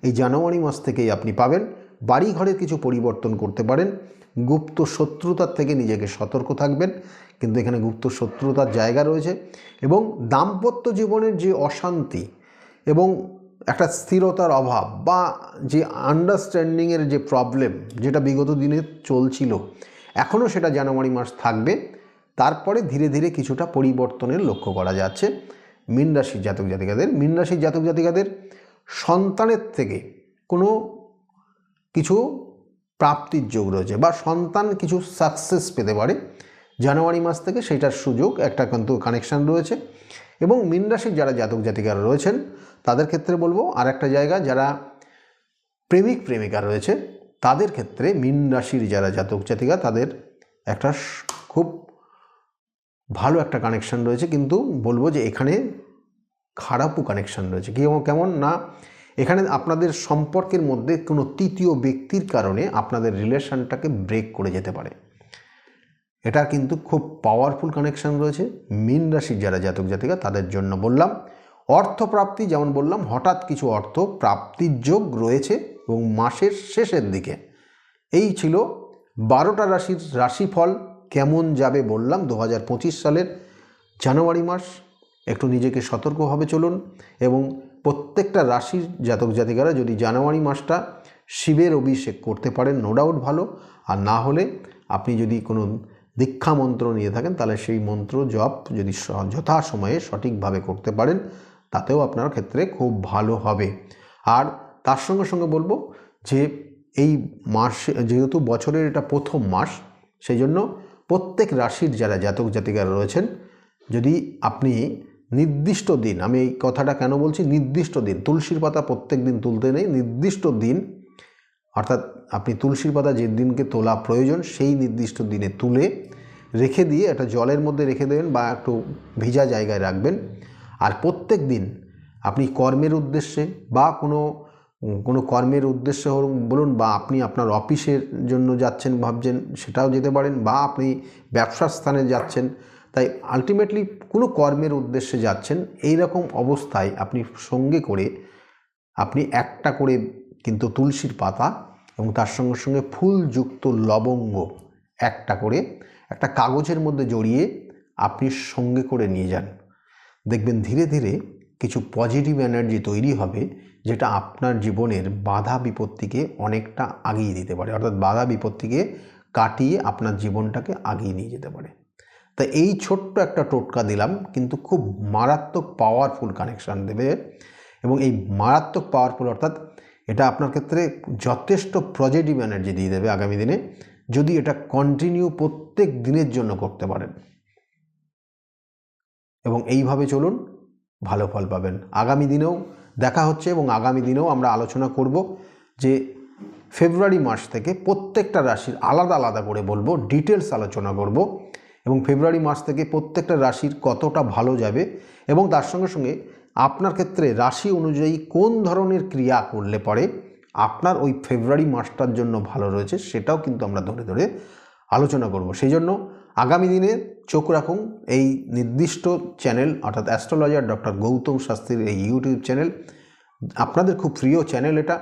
এই জানুয়ারি মাস থেকেই আপনি পাবেন। বাড়ি ঘরের কিছু পরিবর্তন করতে পারেন। গুপ্ত শত্রুতার থেকে নিজেকে সতর্ক থাকবেন, কিন্তু এখানে গুপ্ত শত্রুতার জায়গা রয়েছে। এবং দাম্পত্য জীবনের যে অশান্তি এবং একটা স্থিরতার অভাব বা যে আন্ডারস্ট্যান্ডিংয়ের যে প্রবলেম, যেটা বিগত দিনে চলছিল, এখনও সেটা জানুয়ারি মাস থাকবে। তারপরে ধীরে ধীরে কিছুটা পরিবর্তনের লক্ষ্য করা যাচ্ছে মীন রাশির জাতক জাতিকাদের। মীন রাশির জাতক জাতিকাদের সন্তানের থেকে কোনো কিছু প্রাপ্তির যোগ রয়েছে বা সন্তান কিছু সাকসেস পেতে পারে জানুয়ারি মাস থেকে, সেইটার সুযোগ একটা কিন্তু কানেকশান রয়েছে। এবং মীন রাশির যারা জাতক জাতিকারা রয়েছেন তাদের ক্ষেত্রে বলবো, আর একটা জায়গা, যারা প্রেমিক প্রেমিকা রয়েছে তাদের ক্ষেত্রে মীন রাশির যারা জাতক জাতিকা তাদের একটা খুব ভালো একটা কানেকশান রয়েছে। কিন্তু বলবো যে এখানে খারাপও কানেকশান রয়েছে। কেমন না, এখানে আপনাদের সম্পর্কের মধ্যে কোনো তৃতীয় ব্যক্তির কারণে আপনাদের রিলেশনটাকে ব্রেক করে যেতে পারে। এটা কিন্তু খুব পাওয়ারফুল কানেকশান রয়েছে মীন রাশির যারা জাতক জাতিকা তাদের জন্য বললাম। অর্থপ্রাপ্তি, যেমন বললাম, হঠাৎ কিছু অর্থ প্রাপ্তির যোগ রয়েছে এবং মাসের শেষের দিকে। এই ছিল 12টা রাশির রাশিফল। কেমন যাবে বললাম 2025 সালের জানুয়ারি মাস। একটু নিজেকে সতর্কভাবে চলুন এবং প্রত্যেকটা রাশির জাতক জাতিকারা যদি জানুয়ারি মাসটা শিবের অভিষেক করতে পারেন, নো ডাউট ভালো। আর না হলে আপনি যদি কোনো দীক্ষা মন্ত্র নিয়ে থাকেন, তাহলে সেই মন্ত্র জপ যদি যথাসময়ে সঠিকভাবে করতে পারেন, তাতেও আপনার ক্ষেত্রে খুব ভালো হবে। আর তার সঙ্গে সঙ্গে বলবো যে এই মাসে, যেহেতু বছরের এটা প্রথম মাস, সেই জন্য প্রত্যেক রাশির যারা জাতক জাতিকারা রয়েছেন, যদি আপনি নির্দিষ্ট দিন, আমি এই কথাটা কেন বলছি, নির্দিষ্ট দিন, তুলসীর পাতা প্রত্যেক দিন তুলতে নেই, নির্দিষ্ট দিন, অর্থাৎ আপনি তুলসীর পাতা যে দিনকে তোলা প্রয়োজন সেই নির্দিষ্ট দিনে তুলে রেখে দিয়ে একটা জলের মধ্যে রেখে দেবেন বা একটু ভিজা জায়গায় রাখবেন। আর প্রত্যেক দিন আপনি কর্মের উদ্দেশ্যে বা কোনো কর্মের উদ্দেশ্যে বলুন, বা আপনি আপনার অফিসের জন্য যাচ্ছেন ভাবছেন, সেটাও যেতে পারেন, বা আপনি ব্যবসার স্থানে যাচ্ছেন, তাই আলটিমেটলি কোনো কর্মের উদ্দেশ্যে যাচ্ছেন, এই রকম অবস্থায় আপনি সঙ্গে করে আপনি একটা করে কিন্তু তুলসীর পাতা এবং তার সঙ্গে সঙ্গে ফুলযুক্ত লবঙ্গ একটা করে একটা কাগজের মধ্যে জড়িয়ে আপনি সঙ্গে করে নিয়ে যান। দেখবেন ধীরে ধীরে কিছু পজিটিভ এনার্জি তৈরি হবে, যেটা আপনার জীবনের বাধা বিপত্তিকে অনেকটা আগিয়ে দিতে পারে, অর্থাৎ বাধা বিপত্তিকে কাটিয়ে আপনার জীবনটাকে আগিয়ে নিয়ে যেতে পারে। তাই এই ছোট্ট একটা টোটকা দিলাম, কিন্তু খুব মারাত্মক পাওয়ারফুল কানেকশান দেবে। এবং এই মারাত্মক পাওয়ারফুল অর্থাৎ এটা আপনার ক্ষেত্রে যথেষ্ট পজিটিভ এনার্জি দিয়ে দেবে আগামী দিনে, যদি এটা কন্টিনিউ প্রত্যেক দিনের জন্য করতে পারেন। এবং এইভাবে চলুন, ভালো ফল পাবেন। আগামী দিনেও দেখা হচ্ছে এবং আগামী দিনেও আমরা আলোচনা করব যে ফেব্রুয়ারি মাস থেকে প্রত্যেকটা রাশির আলাদা আলাদা করে বলবো, ডিটেলস আলোচনা করব এবং ফেব্রুয়ারি মাস থেকে প্রত্যেকটা রাশির কতটা ভালো যাবে এবং তার সঙ্গে সঙ্গে আপনার ক্ষেত্রে রাশি অনুযায়ী কোন ধরনের ক্রিয়া করলে পরে আপনার ওই ফেব্রুয়ারি মাসটার জন্য ভালো রয়েছে সেটাও কিন্তু আমরা ধরে ধরে আলোচনা করব। সেই জন্য আগামী দিনে চোখ রাখুন এই নির্দিষ্ট চ্যানেল অর্থাৎ অ্যাস্ট্রোলজার ডক্টর গৌতম শাস্ত্রীর এই ইউটিউব চ্যানেল। আপনাদের খুব প্রিয় চ্যানেল এটা।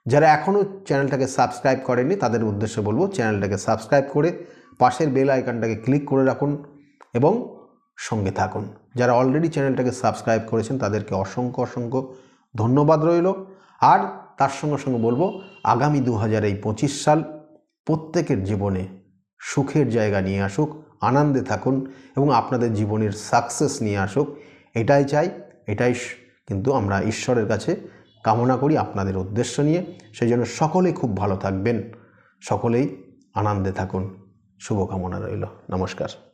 যারা এখনও চ্যানেলটাকে সাবস্ক্রাইব করেনি তাদের উদ্দেশ্যে বলবো চ্যানেলটাকে সাবস্ক্রাইব করে পাশের বেল আইকনটাকে ক্লিক করে রাখুন এবং সঙ্গে থাকুন। যারা অলরেডি চ্যানেলটাকে সাবস্ক্রাইব করেছেন তাদেরকে অসংখ্য অসংখ্য ধন্যবাদ রইল। আর তার সঙ্গে সঙ্গে বলবো আগামী 2025 সাল প্রত্যেকের জীবনে সুখের জায়গা নিয়ে আসুক, আনন্দে থাকুন এবং আপনাদের জীবনের সাকসেস নিয়ে আসুক, এটাই চাই। এটাই কিন্তু আমরা ঈশ্বরের কাছে কামনা করি আপনাদের উদ্দেশ্য নিয়ে। সেই জন্য সকলেই খুব ভালো থাকবেন, সকলেই আনন্দে থাকুন, শুভকামনা রইল। নমস্কার।